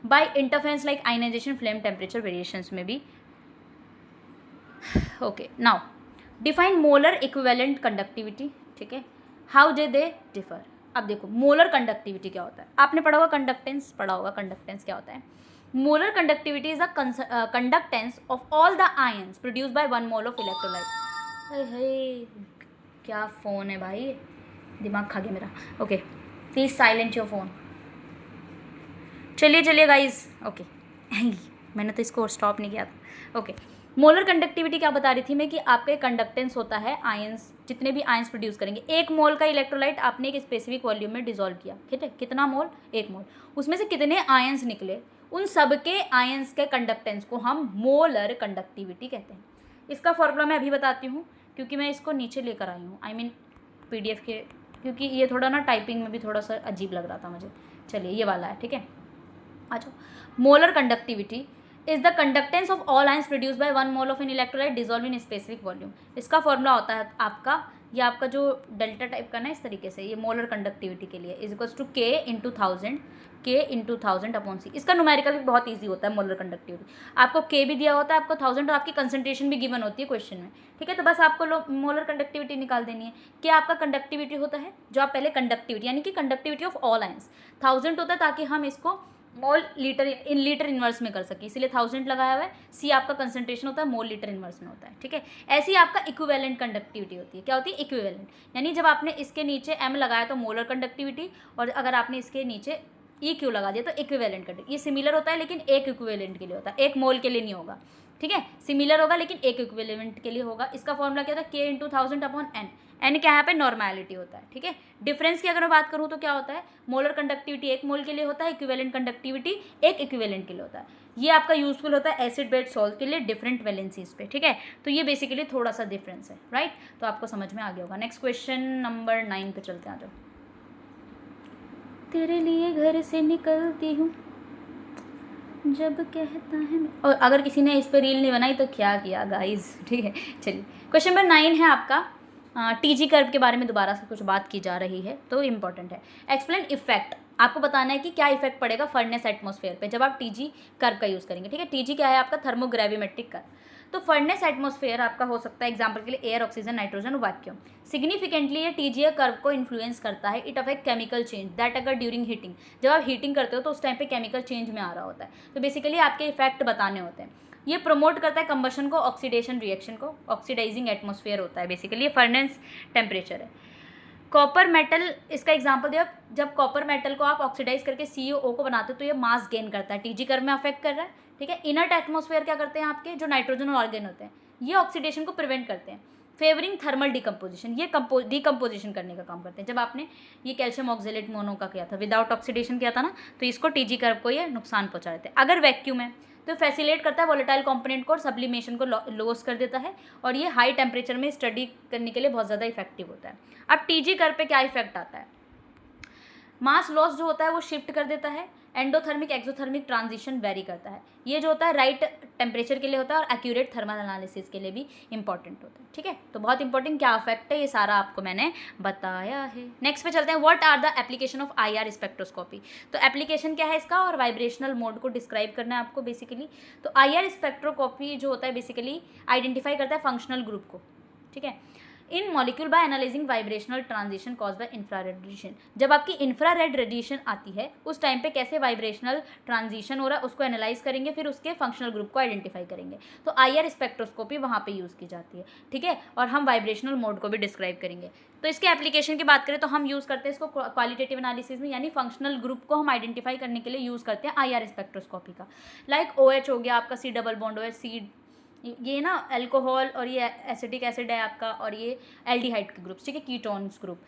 By interference like ionization, flame temperature variations में भी। Okay, now define molar equivalent conductivity. ठीक है, हाउ दे डिफर। अब देखो मोलर कंडक्टिविटी क्या होता है, आपने पढ़ा होगा कंडक्टेंस, पढ़ा होगा कंडक्टेंस क्या होता है। Molar conductivity is the conductance of all the ions produce by 1 mole of electrolyte. क्या फ़ोन है भाई, दिमाग खा गया मेरा। Okay, please silent your phone. चलिए गाइज। ओके मैंने तो इसको स्टॉप नहीं किया था। ओके, मोलर कंडक्टिविटी क्या बता रही थी मैं, कि आपके कंडक्टेंस होता है आयंस, जितने भी आयंस प्रोड्यूस करेंगे। 1 मोल का इलेक्ट्रोलाइट आपने एक स्पेसिफिक वॉल्यूम में डिसॉल्व किया, ठीक है, कितना मोल, 1 मोल, उसमें से कितने आयंस निकले, उन सब के आयंस के कंडक्टेंस को हम मोलर कंडक्टिविटी कहते हैं। इसका फॉर्मूला मैं अभी बताती हूँ, क्योंकि मैं इसको नीचे लेकर आई हूँ, आई मीन PDF के, क्योंकि ये थोड़ा ना टाइपिंग में भी थोड़ा सा अजीब लग रहा था मुझे। चलिए ये वाला है, ठीक है, आ जाओ। Molar conductivity is the conductance of all ions produce by 1 mole of an electrolyte dissolve in specific volume. इसका फॉर्मूला होता है आपका, ये आपका जो डेल्टा टाइप का ना, इस तरीके से, ये मोलर कंडक्टिविटी के लिए is equals to K into 1000 upon C। इसका न्यूमेरिकल भी बहुत ईजी होता है मोलर कंडक्टिविटी। आपको K भी दिया होता है, आपको 1000, और आपकी कंसंट्रेशन भी गिवन होती है क्वेश्चन में, ठीक है। तो बस आपको मोलर कंडक्टिविटी निकाल देनी है। क्या आपका कंडक्टिविटी होता है, जो आप पहले कंडक्टिविटी यानी कि कंडक्टिविटी ऑफ ऑल आयंस 1000 होता है, ताकि हम इसको mole litre in litre inverse में कर सके, इसलिए 1000 लगाया हुआ है। C आपका कंसंट्रेशन होता है, मोल लीटर इनवर्स में होता है, ठीक है। ऐसी आपका इक्विवेलेंट कंडक्टिविटी होती है। क्या होती है, इक्विवेलेंट, यानी जब आपने इसके नीचे M लगाया तो मोलर कंडक्टिविटी, और अगर आपने इसके नीचे EQ लगा दिया तो इक्विवेलेंट कंडक्टिविटी। ये सिमिलर होता है लेकिन एक इक्विवेलेंट के लिए होता है, एक मोल के लिए नहीं होगा, ठीक है। सिमिलर होगा लेकिन एक इक्विवेलेंट के लिए होगा। इसका फॉर्मूला क्या होता है, K into 1000 upon N। N क्या यहाँ पे नॉर्मेलिटी होता है, ठीक है। डिफरेंस की अगर मैं बात करूँ तो क्या होता है, मोलर कंडक्टिविटी 1 मोल के लिए होता है, इक्विवेलेंट कंडक्टिविटी 1 इक्विवेलेंट के लिए होता है। ये आपका यूजफुल होता है एसिड बेस्ड सॉल्ट के लिए डिफरेंट वैलेंसीज पे, ठीक है। तो ये बेसिकली थोड़ा सा डिफरेंस है, राइट। तो आपको समझ में आ गया होगा। नेक्स्ट क्वेश्चन नंबर 9 पे चलते हैं। आ जाओ। तेरे लिए घर से निकलती हूँ जब कहता है मैं। और अगर किसी ने इस पर रील नहीं बनाई तो क्या किया गाइस, ठीक है। चलिए क्वेश्चन नंबर 9 है आपका, TG कर्व के बारे में दोबारा से कुछ बात की जा रही है, तो इम्पॉर्टेंट है। एक्सप्लेन इफेक्ट, आपको बताना है कि क्या इफेक्ट पड़ेगा फर्नेस एटमॉस्फेयर पे जब आप TG कर्व का यूज़ करेंगे, ठीक है। TG क्या है आपका, थर्मोग्रेविमेट्रिक कर्व। तो फर्नेस एटमॉस्फेयर आपका हो सकता है एग्जांपल के लिए air, oxygen, nitrogen, vacuum. Significantly ये TG कर्व को इन्फ्लुएंस करता है। It affect chemical change that अगर ड्यूरिंग हीटिंग, जब आप हीटिंग करते हो तो उस टाइम पे केमिकल चेंज में आ रहा होता है। तो बेसिकली आपके इफेक्ट बताने होते हैं। ये प्रमोट करता है कंबशन को, ऑक्सीडेशन रिएक्शन को, ऑक्सीडाइजिंग एटमॉस्फेयर होता है बेसिकली। ये फर्नेस टेम्परेचर है। कॉपर मेटल, इसका एग्जांपल दिया, जब कॉपर मेटल को आप ऑक्सीडाइज करके CuO को बनाते हो तो ये मास गेन करता है, TG कर्व में अफेक्ट कर रहा है, ठीक है। इनर्ट एटमॉस्फेयर क्या करते हैं आपके, जो नाइट्रोजन और ऑर्गेन होते हैं, ये ऑक्सीडेशन को प्रिवेंट करते हैं। फेवरिंग थर्मल डिकम्पोजिशन, ये डिकम्पोजिशन करने का काम करते हैं। जब आपने ये कैल्शियम ऑक्जेलेट मोनो का किया था, विदाउट ऑक्सीडेशन किया था ना, तो इसको टीजी कर्व को ये नुकसान पहुंचा देते हैं। अगर वैक्यूम है तो फैसिलेट करता है वोलेटाइल कंपोनेंट को और सब्लिमेशन को लॉस कर देता है, और ये हाई टेम्परेचर में स्टडी करने के लिए बहुत ज़्यादा इफेक्टिव होता है। अब टीजी कर्व पे क्या इफेक्ट आता है, मास लॉस जो होता है वो शिफ्ट कर देता है, एंडोथर्मिक एक्सोथर्मिक ट्रांजिशन वेरी करता है। ये जो होता है राइट टेम्परेचर के लिए होता है और एक्यूरेट थर्मल एनालिसिस के लिए भी इंपॉर्टेंट होता है। ठीक है, तो बहुत इंपॉर्टेंट क्या इफेक्ट है ये सारा आपको मैंने बताया है। नेक्स्ट पे चलते हैं, what are the application of IR spectroscopy. तो एप्लीकेशन क्या है इसका, और वाइब्रेशनल मोड को डिस्क्राइब करना है आपको बेसिकली। तो IR स्पेक्ट्रोस्कोपी जो होता है बेसिकली आइडेंटिफाई करता है फंक्शनल ग्रुप को। ठीक है, in molecule by analysing vibrational transition cause by infrared radiation. जब आपकी इंफ्रारेड रेडिएशन आती है उस टाइम पे कैसे वाइब्रेशनल ट्रांजिशन हो रहा है उसको एनालाइज करेंगे, फिर उसके फंक्शनल ग्रुप को आइडेंटिफाई करेंगे। तो IR स्पेक्ट्रोस्कोपी वहाँ पे यूज़ की जाती है। ठीक है, और हम वाइब्रेशनल मोड को भी डिस्क्राइब करेंगे। तो इसके एप्लीकेशन की बात करें तो हम यूज़ करते हैं इसको क्वालिटेटिव एनालिसिस में, यानी फंक्शनल ग्रुप को हम आइडेंटिफाई करने के लिए यूज़ करते हैं IR स्पेक्ट्रोस्कोपी का। लाइक OH हो गया आपका, C double bond OH, C ये ना अल्कोहल, और ये एसिटिक एसिड है आपका, और ये एल्डिहाइड के ग्रुप्स। ठीक है, कीटोन्स ग्रुप।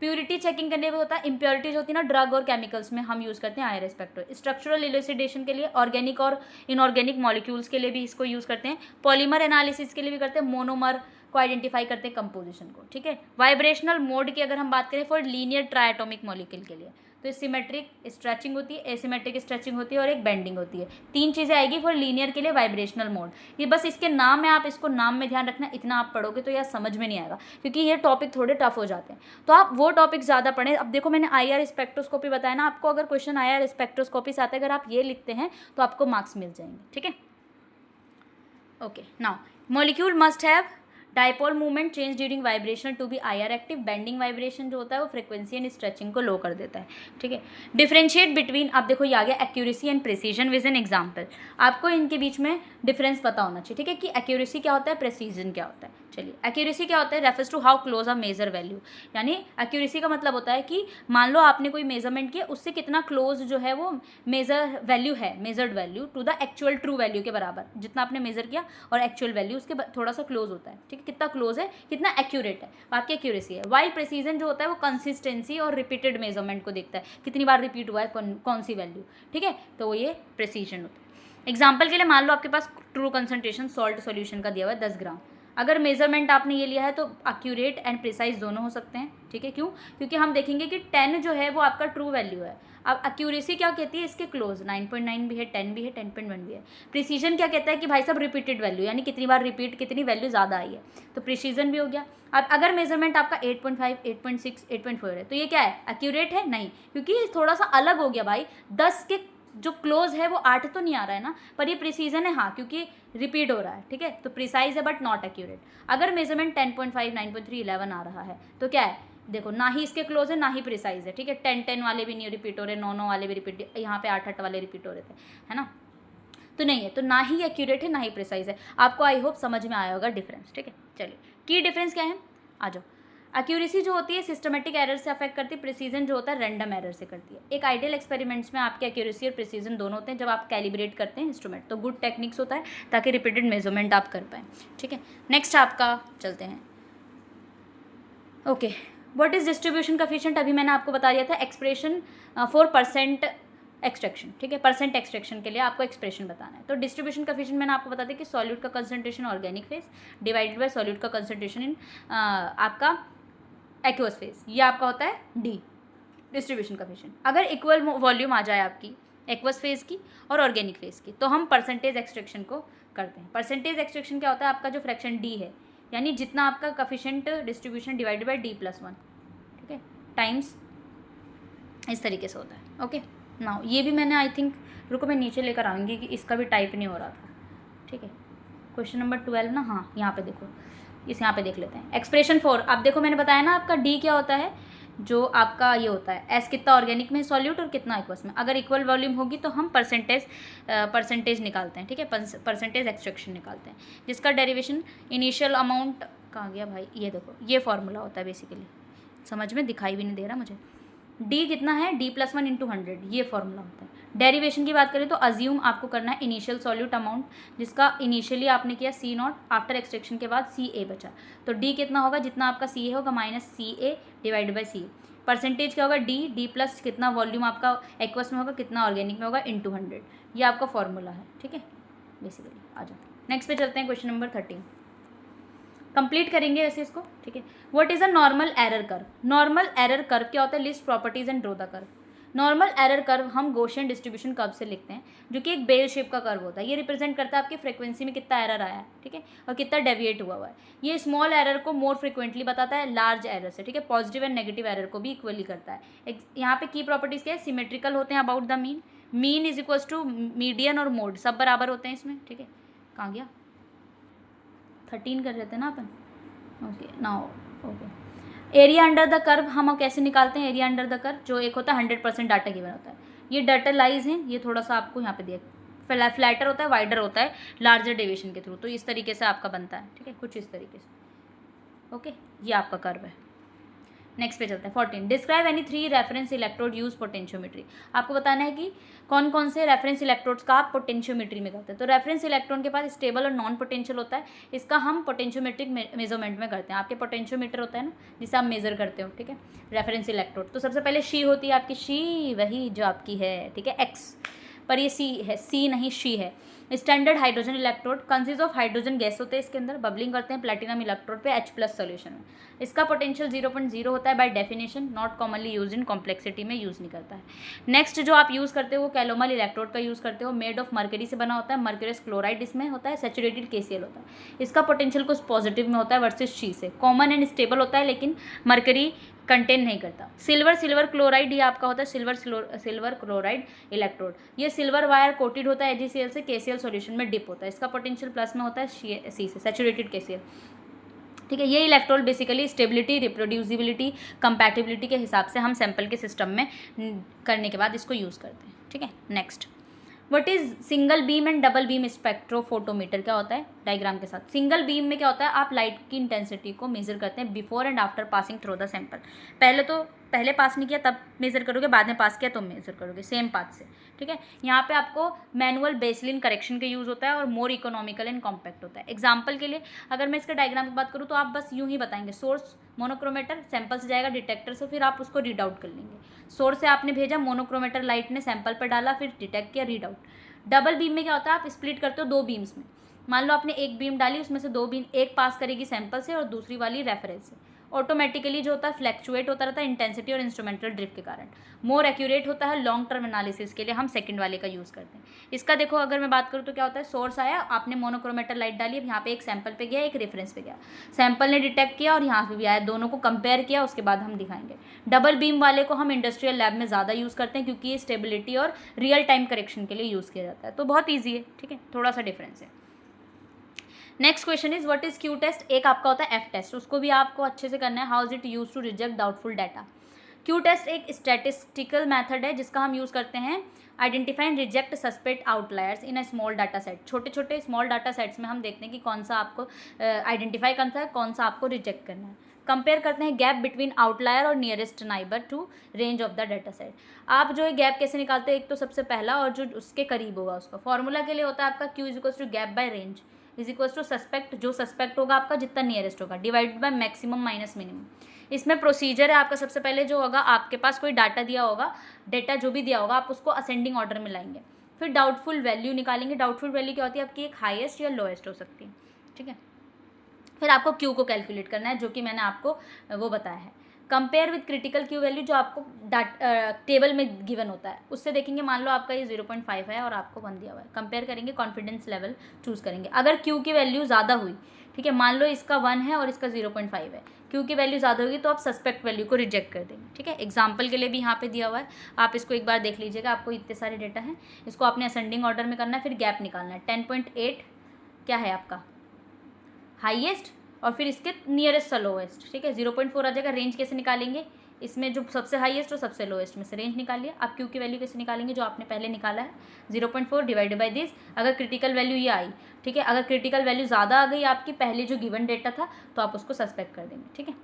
प्यूरिटी चेकिंग करने में होता है, इम्प्योरिटीज होती है ना ड्रग और केमिकल्स में, हम यूज़ करते हैं IR स्पेक्ट्रो। स्ट्रक्चरल इलुसिडेशन के लिए, ऑर्गेनिक और इनऑर्गेनिक मॉलिक्यूल्स के लिए भी इसको यूज़ करते हैं। पॉलीमर एनालिसिस के लिए भी करते हैं, मोनोमर को आइडेंटिफाई करते हैं, कंपोजिशन को। ठीक है, वाइब्रेशनल मोड की अगर हम बात करें फॉर लीनियर ट्राइएटॉमिक मॉलिक्यूल के लिए, तो सिमेट्रिक स्ट्रेचिंग होती है, एसिमेट्रिक स्ट्रेचिंग होती है, और एक बेंडिंग होती है। 3 चीज़ें आएगी फॉर लीनियर के लिए वाइब्रेशनल मोड। ये बस इसके नाम है, आप इसको नाम में ध्यान रखना, इतना आप पढ़ोगे तो यार समझ में नहीं आएगा, क्योंकि ये टॉपिक थोड़े टफ हो जाते हैं, तो आप वो टॉपिक ज़्यादा पढ़ें। अब देखो मैंने IR स्पेक्ट्रोस्कोपी बताया ना आपको, अगर क्वेश्चन IR स्पेक्ट्रोस्कोपी से आता है, अगर आप ये लिखते हैं तो आपको मार्क्स मिल जाएंगे। ठीक है, okay. Now molecule must have dipole movement change during vibration to be IR active. Bending vibration जो होता है वो फ्रीक्वेंसी एंड स्ट्रेचिंग को लो कर देता है। ठीक है, डिफरेंशिएट बिटवीन, आप देखो ये आ गया accuracy and precision with an example. आपको इनके बीच में डिफरेंस पता होना चाहिए। ठीक है, कि एक्यूरेसी क्या होता है, प्रिसीजन क्या होता है। चलिए, एक्यूरेसी क्या होता है, refers to how close a measure value. यानी एक्यूरेसी का मतलब होता है कि मान लो आपने कोई मेजरमेंट किया, उससे कितना क्लोज जो है वो मेजर वैल्यू है, measured value to the actual true value के बराबर, जितना आपने मेजर किया और एक्चुअल वैल्यू उसके थोड़ा सा क्लोज होता है। ठीक है, कितना क्लोज है, कितना एक्यूरेट है, बाकी एक्यूरेसी है। वाइल प्रिसीजन जो होता है वो कंसिस्टेंसी और रिपीटेड मेजरमेंट को देखता है, कितनी बार रिपीट हुआ है कौन सी वैल्यू। ठीक है, तो वो ये प्रिसीजन होता है। एग्जाम्पल के लिए मान लो आपके पास ट्रू कंसंट्रेशन सॉल्ट सॉल्यूशन का दिया हुआ है 10 ग्राम। अगर मेजरमेंट आपने ये लिया है तो एक्यूरेट एंड प्रिसाइज दोनों हो सकते हैं। ठीक है, क्यों, क्योंकि हम देखेंगे कि 10 जो है वो आपका ट्रू वैल्यू है। अब एक्यूरेसी क्या कहती है, इसके क्लोज 9.9 भी है, 10 भी है, 10.1 भी है। प्रिसीजन क्या कहता है कि भाई साहब रिपीटेड वैल्यू, यानी कितनी बार रिपीट, कितनी वैल्यू ज़्यादा आई है, तो प्रिसीजन भी हो गया। अब अगर मेजरमेंट आपका 8.5, 8.6, 8.4 है तो ये क्या है, एक्यूरेट है, नहीं, क्योंकि थोड़ा सा अलग हो गया भाई। 10 के जो क्लोज है वो 8 तो नहीं आ रहा है ना, पर ये प्रिसीजन है, हाँ, क्योंकि रिपीट हो रहा है। ठीक है, तो प्रिसाइज है बट नॉट एक्यूरेट। अगर मेजरमेंट 10.5, 9.3, 11 आ रहा है तो क्या है, देखो ना ही इसके क्लोज है ना ही प्रिसाइज है। ठीक है, 10-10 वाले भी नहीं रिपीट हो रहे, 9-9 वाले भी रिपीट, यहाँ पे 8-8 वाले रिपीट हो रहे थे, है ना, तो नहीं है, तो ना ही एक्यूरेट है ना ही प्रिसाइज है। आपको आई होप समझ में आया होगा डिफरेंस। ठीक है, चलिए, की डिफरेंस क्या है, आ जाओ। एक्यूरेसी जो होती है सिस्टमेटिक एरर से अफेक्ट करती है, प्रिसीजन जो होता है रैंडम एरर से करती है। एक आइडियल एक्सपेरिमेंट्स में आपके एक्यूरेसी और प्रिसीजन दोनों होते हैं जब आप कैलिब्रेट करते हैं इंस्ट्रूमेंट, तो गुड टेक्निक्स होता है ताकि रिपीटेड मेजरमेंट आप कर पाएँ। ठीक है, नेक्स्ट आपका चलते हैं। Okay, what is distribution coefficient, अभी मैंने आपको बता दिया था, एक्सप्रेशन फॉर परसेंट एक्सट्रैक्शन। ठीक है, परसेंट एक्सट्रैक्शन के लिए आपको एक्सप्रेशन बताना है। तो डिस्ट्रीब्यूशन कोएफिशिएंट मैंने आपको बता दिया कि सॉल्यूट का concentration organic phase divided by solute का कंसंट्रेशन इन आपका एक्वस फेज, ये आपका होता है D डिस्ट्रीब्यूशन कोएफिशिएंट। अगर इक्वल वॉल्यूम आ जाए आपकी एक्वस फेज की और ऑर्गेनिक फेज की, तो हम परसेंटेज एक्सट्रैक्शन को करते हैं। परसेंटेज एक्सट्रैक्शन क्या होता है, आपका जो फ्रैक्शन D है, यानी जितना आपका coefficient distribution divided by D+1, ठीक है, टाइम्स इस तरीके से होता है। ओके, नाउ ये भी मैंने आई थिंक, रुको मैं नीचे लेकर आऊँगी कि इसका भी टाइप नहीं हो रहा था। ठीक है, क्वेश्चन नंबर 12 ना, हाँ यहाँ पे देखो, इस यहाँ पे देख लेते हैं। एक्सप्रेशन 4, अब देखो मैंने बताया ना आपका D क्या होता है, जो आपका ये होता है S कितना ऑर्गेनिक में सॉल्यूट और कितना एक्वस में। अगर इक्वल वॉल्यूम होगी तो हम परसेंटेज निकालते हैं। ठीक है, परसेंटेज एक्सट्रैक्शन निकालते हैं, जिसका डेरिवेशन इनिशियल अमाउंट कहाँ गया भाई, ये देखो, ये फॉर्मूला होता है बेसिकली, समझ में दिखाई भी नहीं दे रहा मुझे। डी कितना है, d+1 इंटू 100, ये फॉर्मूला होता है। डेरिवेशन की बात करें तो अज्यूम आपको करना है इनिशियल सॉल्यूट अमाउंट, जिसका इनिशियली आपने किया C0, आफ्टर एक्सट्रैक्शन के बाद CA बचा, तो डी कितना होगा, जितना आपका CA होगा minus CA divide by CA। Percentage क्या होगा, डी प्लस कितना वॉल्यूम आपका एक्वस में होगा, कितना ऑर्गेनिक में होगा, इंटू 100, ये आपका फॉर्मूला है। ठीक है, बेसिकली आ जाओ नेक्स्ट पे चलते हैं, क्वेश्चन नंबर 13 कंप्लीट करेंगे ऐसे इसको। ठीक है, what is a normal error curve. Normal error curve क्या होता है, list properties and draw the curve. Normal error curve हम गॉसियन डिस्ट्रीब्यूशन कर्व से लिखते हैं, जो कि एक बेल शेप का कर्व होता है। ये रिप्रेजेंट करता है आपकी फ्रीक्वेंसी में कितना एरर आया है, ठीक है, और कितना डेविएट हुआ है। ये स्मॉल एरर को मोर फ्रिक्वेंटली बताता है लार्ज एरर से, ठीक है, पॉजिटिव एंड नेगेटिव एरर को भी इक्वली करता है। यहाँ पे की प्रॉपर्टीज क्या है, सिमेट्रिकल होते हैं about the mean, mean is equals to median और मोड सब बराबर होते हैं इसमें। ठीक है, कहाँ गया, 13 कर रहे थे ना अपन, okay now okay. Area under the curve हम कैसे निकालते हैं, एरिया अंडर द कर्व जो एक होता है 100% डाटा गिवन होता है। ये डाटा लाइज है, ये थोड़ा सा आपको यहाँ पे दिया, फ्लैटर होता है, वाइडर होता है लार्जर डेविएशन के थ्रू, तो इस तरीके से आपका बनता है। ठीक है, कुछ इस तरीके से। ओके, ये आपका कर्व है। नेक्स्ट पे चलते हैं 14, describe any 3 reference electrode use potentiometry. आपको बताना है कि कौन कौन से रेफरेंस इलेक्ट्रोड्स का आप पोटेंशियोमेट्री में करते हैं। तो रेफरेंस इलेक्ट्रॉन के पास स्टेबल और नॉन पोटेंशियल होता है, इसका हम पोटेंशियोमेट्रिक मेजरमेंट में करते हैं। आपके पोटेंशियोमीटर होता है ना, जिसे आप मेजर करते हो। ठीक है, रेफरेंस इलेक्ट्रोड तो सबसे पहले शी होती है आपकी, शी वही जो आपकी है, ठीक है, एक्स, पर ये सी है, सी नहीं शी है। Standard hydrogen electrode consist of hydrogen gas होते हैं, इसके अंदर बबलिंग करते हैं प्लेटिनम इलेक्ट्रोड पे H+ सोल्यूशन में। इसका पोटेंशियल 0.0 होता है by definition, not commonly use in complexity में यूज़ नहीं करता है। नेक्स्ट जो आप यूज़ करते हो वो कैलोमल इलेक्ट्रोड का यूज़ करते हो, मेड ऑफ मर्करी से बना होता है, मर्करस क्लोराइड इसमें होता है, सैचुरेटेड KCl होता है। इसका पोटेंशियल कुछ पॉजिटिव में होता है वर्सेस शी से, कॉमन एंड स्टेबल होता है लेकिन मर्करी कंटेन नहीं करता। सिल्वर क्लोराइड ये आपका होता है सिल्वर क्लोराइड इलेक्ट्रोड, ये सिल्वर वायर कोटेड होता है AgCl से, KCl सॉल्यूशन में डिप होता है, इसका पोटेंशियल प्लस में होता है सी से, सैचुरेटेड KCl। ठीक है, ये electrode basically stability, reproducibility, compatibility के हिसाब से हम सैंपल के सिस्टम में करने के बाद इसको यूज़ करते हैं। ठीक है, next what is single beam and double beam spectrophotometer. क्या होता है, डायग्राम के साथ। सिंगल बीम में क्या होता है, आप लाइट की इंटेंसिटी को मेजर करते हैं before and after passing through the sample. पहले पास नहीं किया तब मेजर करोगे, बाद में पास किया तो मेजर करोगे, सेम पाथ से। ठीक है, यहाँ पे आपको मैनुअल बेसलिन करेक्शन का यूज़ होता है और मोर इकोनॉमिकल एंड कॉम्पैक्ट होता है। एग्जाम्पल के लिए अगर मैं इसका डायग्राम की बात करूँ तो आप बस यूँ ही बताएंगे, सोर्स मोनोक्रोमेटर, सैंपल से जाएगा डिटेक्टर से, फिर आप उसको रीड आउट कर लेंगे। सोर्स से आपने भेजा, मोनोक्रोमेटर लाइट ने सैंपल पर डाला, फिर डिटेक्ट किया, रीड आउट। डबल बीम में क्या होता है, आप स्प्लिट करते हो 2 बीम्स में। मान लो आपने एक बीम डाली, उसमें से 2 बीम, एक पास करेगी सैंपल से और दूसरी वाली रेफरेंस से। ऑटोमेटिकली जो होता है फ्लैक्चुएट होता रहता है इंटेंसिटी और इंस्ट्रूमेंटल ड्रिफ्ट के कारण। मोर एक्यूरेट होता है लॉन्ग टर्म एनालिसिस के लिए, हम सेकंड वाले का यूज़ करते हैं। इसका देखो अगर मैं बात करूँ तो क्या होता है, सोर्स आया, आपने मोनोक्रोमेटर लाइट डाली, अब यहाँ पे एक सैंपल पे गया, एक रेफरेंस पे गया, सैंपल ने डिटेक्ट किया और यहाँ पे भी आया, दोनों को कंपेयर किया, उसके बाद हम दिखाएंगे। डबल बीम वाले को हम इंडस्ट्रियल लैब में ज़्यादा यूज़ करते हैं क्योंकि ये स्टेबिलिटी और रियल टाइम करेक्शन के लिए यूज़ किया जाता है, तो बहुत ईजी है। ठीक है, थोड़ा सा डिफरेंस है। Next question is what is Q test. एक आपका होता है F टेस्ट, उसको भी आपको अच्छे से करना है। How is it use to reject doubtful data. Q test एक स्टैटिस्टिकल मेथड है जिसका हम यूज़ करते हैं identify and reject suspect outliers in a small data set. छोटे छोटे स्मॉल डाटा सेट्स में हम देखते हैं कि कौन सा आपको आइडेंटिफाई करना है, कौन सा आपको रिजेक्ट करना है। कंपेयर करते हैं गैप बिटवीन आउटलायर और nearest neighbour to range of the data set. आप जो है गैप कैसे निकालते हैं, एक तो सबसे पहला और जो उसके करीब होगा उसका फॉर्मूला के लिए होता है आपका Q is equals to gap by range is equals to suspect, जो सस्पेक्ट होगा आपका जितना नियरेस्ट होगा, divided by maximum minus minimum. इसमें प्रोसीजर है आपका, सबसे पहले जो होगा आपके पास कोई डाटा दिया होगा, डेटा जो भी दिया होगा आप उसको असेंडिंग ऑर्डर में लाएंगे, फिर डाउटफुल वैल्यू निकालेंगे। डाउटफुल वैल्यू क्या होती है आपकी, एक हाईएस्ट या लोएस्ट हो सकती है। ठीक है, फिर आपको क्यू को कैलकुलेट करना है जो कि मैंने आपको वो बताया है। Compare with critical Q value जो आपको टेबल में गिवन होता है, उससे देखेंगे मान लो आपका ये 0.5 है और आपको 1 दिया हुआ है, कंपेयर करेंगे, कॉन्फिडेंस लेवल चूज़ करेंगे। अगर क्यू की वैल्यू ज़्यादा हुई, ठीक है, मान लो इसका 1 है और इसका 0.5 है, क्यू की वैल्यू ज़्यादा होगी तो आप सस्पेक्ट वैल्यू को रिजेक्ट कर देंगे। ठीक है, एग्जाम्पल के लिए भी यहाँ पे दिया हुआ है, आप इसको एक बार देख लीजिएगा। आपको इतने सारे डेटा हैं, इसको आपने असेंडिंग ऑर्डर में करना है, फिर गैप निकालना है। 10.8 क्या है आपका हाईएस्ट और फिर इसके नियरेस्ट सा लोएस्ट। ठीक है, 0.4 आ जाएगा। रेंज कैसे निकालेंगे, इसमें जो सबसे हाईएस्ट और सबसे लोएस्ट में से रेंज निकालिए। आप क्यू की वैल्यू कैसे निकालेंगे, जो आपने पहले निकाला है 0.4 डिवाइडेड बाई दिस। अगर क्रिटिकल वैल्यू ये आई, ठीक है, अगर क्रिटिकल वैल्यू ज़्यादा आ गई आपकी पहले जो गिवन डेटा था तो आप उसको सस्पेक्ट कर देंगे। ठीक है,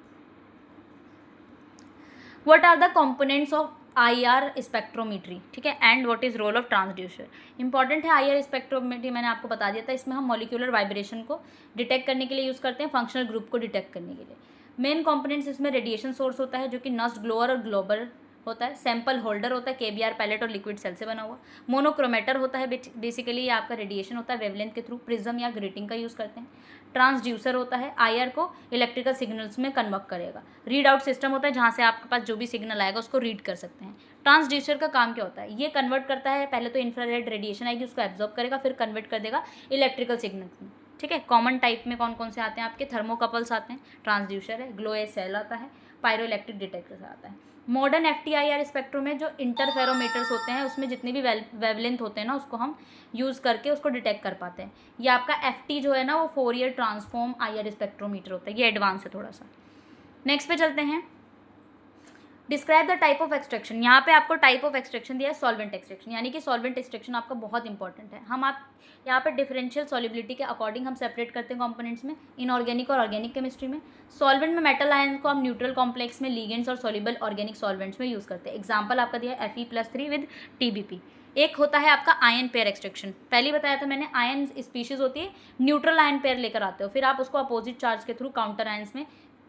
what are the components of IR spectrometry, ठीक है, and what is role of transducer. Important है IR स्पेक्ट्रोमीट्री, मैंने आपको बता दिया था, इसमें हम मॉलिक्यूलर वाइब्रेशन को डिटेक्ट करने के लिए यूज़ करते हैं, फंक्शनल ग्रुप को डिटेक्ट करने के लिए। मेन कंपोनेंट्स इसमें रेडिएशन सोर्स होता है जो कि नस्ट, ग्लोअर और ग्लोबर होता है। सैंपल होल्डर होता है, KBR पैलेट और लिक्विड सेल से बना हुआ। मोनोक्रोमेटर होता है, बेसिकली ये आपका रेडिएशन होता है वेवलेंथ के थ्रू, प्रिज्म या ग्रेटिंग का यूज़ करते हैं। ट्रांसड्यूसर होता है, IR को इलेक्ट्रिकल सिग्नल्स में कन्वर्ट करेगा। रीड आउट सिस्टम होता है जहाँ से आपके पास जो भी सिग्नल आएगा उसको रीड कर सकते हैं। ट्रांसड्यूसर का काम क्या होता है, ये कन्वर्ट करता है, पहले तो इंफ्रारेड रेडिएशन आएगी उसको एब्जॉर्ब करेगा, फिर कन्वर्ट कर देगा इलेक्ट्रिकल सिग्नल्स में, ठीक है। कॉमन टाइप में कौन कौन से आते हैं आपके, थर्मोकपल्स आते हैं, ट्रांसड्यूसर है, ग्लो सेल आता है, पायरोइलेक्ट्रिक डिटेक्टर आता है। मॉडर्न FTIR स्पेक्ट्रो में जो इंटरफेरोमीटर्स होते हैं उसमें जितने भी वेवलेंथ होते हैं ना उसको हम यूज़ करके उसको डिटेक्ट कर पाते हैं। ये आपका FT जो है ना वो फोरियर ट्रांसफॉर्म IR स्पेक्ट्रोमीटर होता है, ये एडवांस है थोड़ा सा। नेक्स्ट पे चलते हैं, describe the type of extraction. यहाँ पे आपको टाइप ऑफ एक्सट्रैक्शन दिया है सॉल्वेंट एक्सट्रैक्शन, यानी कि सॉल्वेंट एक्सट्रैक्शन आपका बहुत इंपॉर्टेंट है। हम आप यहाँ पे डिफरेंशियल सॉल्युबिलिटी के अकॉर्डिंग हम सेपरेट करते हैं कंपोनेंट्स में, इनऑर्गेनिक और ऑर्गेनिक केमिस्ट्री में। सॉल्वेंट में मेटल आयन को हम न्यूट्रल कॉम्प्लेक्स में, लिगेंड्स और सॉल्युबल ऑर्गेनिक सॉल्वेंट्स में यूज़ करते हैं। एग्जाम्पल आपका दिया है Fe+3 विद TBP। एक होता है आपका आयन पेयर एक्सट्रैक्शन, पहले बताया था मैंने, आयन स्पीशीज होती है, न्यूट्रल आयन पेयर लेकर आते हो, फिर आप उसको अपोजिट चार्ज के थ्रू काउंटर आयन्स में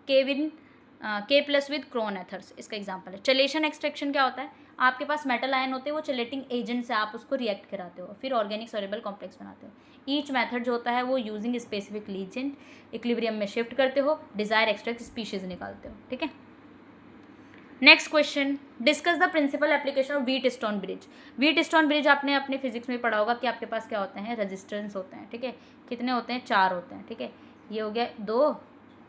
K+ विद क्रोन एथर्स, इसका एग्जांपल है। चलेशन एक्सट्रैक्शन क्या होता है, आपके पास मेटल आयन होते हैं, वो चलेटिंग एजेंट से आप उसको रिएक्ट कराते हो, फिर ऑर्गेनिक सॉल्युबल कॉम्प्लेक्स बनाते हो। ईच मेथड जो होता है वो यूजिंग स्पेसिफिक लीजेंट, इक्विलिब्रियम में शिफ्ट करते हो, डिजायर एक्सट्रैक्ट स्पीशीज निकालते हो, ठीक है। Next question, discuss the principle application of Wheatstone bridge. Wheatstone bridge आपने अपने फिजिक्स में पढ़ा होगा कि आपके पास क्या होते हैं, रेजिस्टेंस होते हैं, ठीक है। कितने होते हैं, 4 होते हैं, ठीक है। ये हो गया 2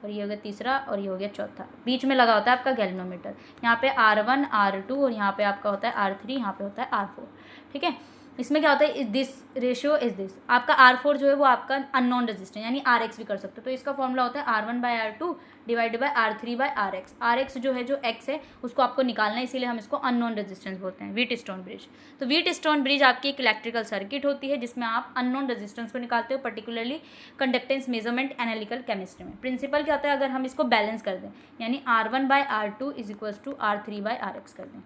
और ये हो गया तीसरा और ये हो गया चौथा, बीच में लगा होता है आपका गैल्वेनोमीटर। यहाँ पे R1 R2 और यहाँ पे आपका होता है R3, यहाँ पे होता है R4, ठीक है। इसमें क्या होता है, is this ratio is this, आपका R4 जो है वो आपका अननोन रेजिस्टेंस यानी RX भी कर सकते हो, तो इसका फॉर्मूला होता है R1/R2 divided by R3/RX। RX जो है, जो X है उसको आपको निकालना है, इसीलिए हम इसको अननोन रेजिस्टेंस बोलते हैं, व्हीट स्टोन ब्रिज। तो व्हीट स्टोन ब्रिज आपकी एक इलेक्ट्रिकल सर्किट होती है जिसमें आप अननोन रेजिस्टेंस को निकालते हो, particularly conductance measurement analytical chemistry में। प्रिंसिपल क्या होता है, अगर हम इसको बैलेंस कर दें यानी R1/R2 is equals to R3/RX कर दें,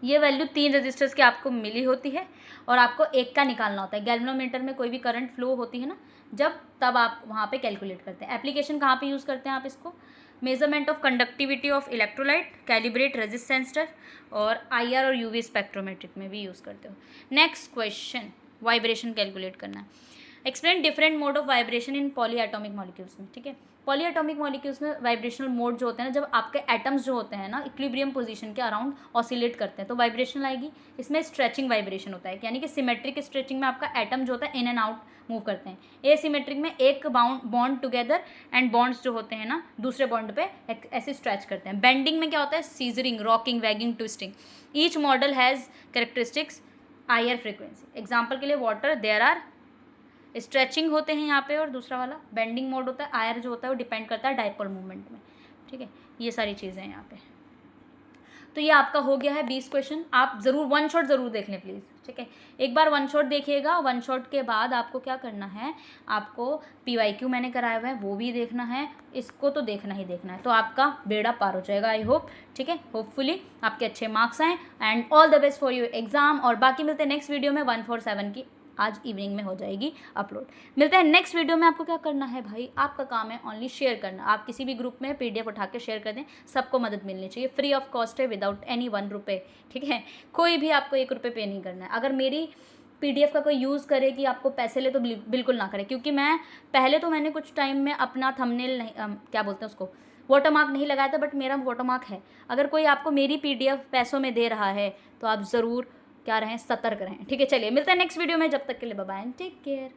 ये वैल्यू 3 रजिस्टर्स की आपको मिली होती है और आपको एक का निकालना होता है। गैल्वेनोमीटर में कोई भी करंट फ्लो होती है ना जब, तब आप वहाँ पे कैलकुलेट करते हैं। एप्लीकेशन कहाँ पे यूज़ करते हैं आप इसको, measurement of conductivity of electrolyte, calibrate रेजिस्टेंसर और IR और UV स्पेक्ट्रोमेट्रिक में भी यूज़ करते हो। नेक्स्ट क्वेश्चन, वाइब्रेशन कैलकुलेट करना है। Explain different mode of vibration in polyatomic molecules में, ठीक है। पॉलीएटॉमिक मॉलिक्यूल्स में वाइब्रेशनल मोड जो होते हैं ना, जब आपके एटम्स जो होते हैं ना इक्विलिब्रियम पोजीशन के अराउंड ऑसिलेट करते हैं तो वाइब्रेशन आएगी। इसमें स्ट्रेचिंग वाइब्रेशन होता है, यानी कि सिमेट्रिक स्ट्रेचिंग में आपका एटम जो होता है इन एंड आउट मूव करते हैं। एसिमेट्रिक में एक बॉन्ड टुगेदर एंड बॉन्ड्स जो होते हैं ना दूसरे बॉन्ड पे ऐसे स्ट्रेच करते हैं। बेंडिंग में क्या होता है, scissoring, rocking, waging, twisting. Each model has characteristics IR frequency. Example के लिए वाटर, देयर आर स्ट्रेचिंग होते हैं यहाँ पे, और दूसरा वाला बेंडिंग मोड होता है। IR जो होता है वो डिपेंड करता है डाइपोल मूवमेंट में, ठीक है। ये सारी चीज़ें हैं यहाँ पे। तो ये आपका हो गया है 20 क्वेश्चन। आप ज़रूर वन शॉट ज़रूर देख लें प्लीज़, ठीक है। एक बार वन शॉट देखिएगा, वन शॉट के बाद आपको क्या करना है, आपको PYQ मैंने कराया हुआ है वो भी देखना है, इसको तो देखना ही देखना है, तो आपका बेड़ा पार हो जाएगा आई होप, ठीक है। होपफुली आपके अच्छे मार्क्स आएँ and all the best for your exam. और बाकी मिलते हैं नेक्स्ट वीडियो में, 147 की आज इवनिंग में हो जाएगी अपलोड। मिलते हैं नेक्स्ट वीडियो में। आपको क्या करना है भाई, आपका काम है ओनली शेयर करना। आप किसी भी ग्रुप में PDF उठा के शेयर कर दें, सबको मदद मिलनी चाहिए, फ्री ऑफ कॉस्ट है, विदाउट एनी 1 रुपये, ठीक है। कोई भी आपको 1 रुपये पे नहीं करना है। अगर मेरी PDF का कोई यूज़ करे कि आपको पैसे ले तो बिल्कुल ना करे, क्योंकि मैंने कुछ टाइम में अपना थंबनेल नहीं क्या बोलते हैं उसको, वाटरमार्क नहीं लगाया था, बट मेरा वाटरमार्क है। अगर कोई आपको मेरी PDF पैसों में दे रहा है तो आप ज़रूर क्या रहें, सतर्क रहें, ठीक है। चलिए मिलते हैं नेक्स्ट वीडियो में, जब तक के लिए bye bye and take care.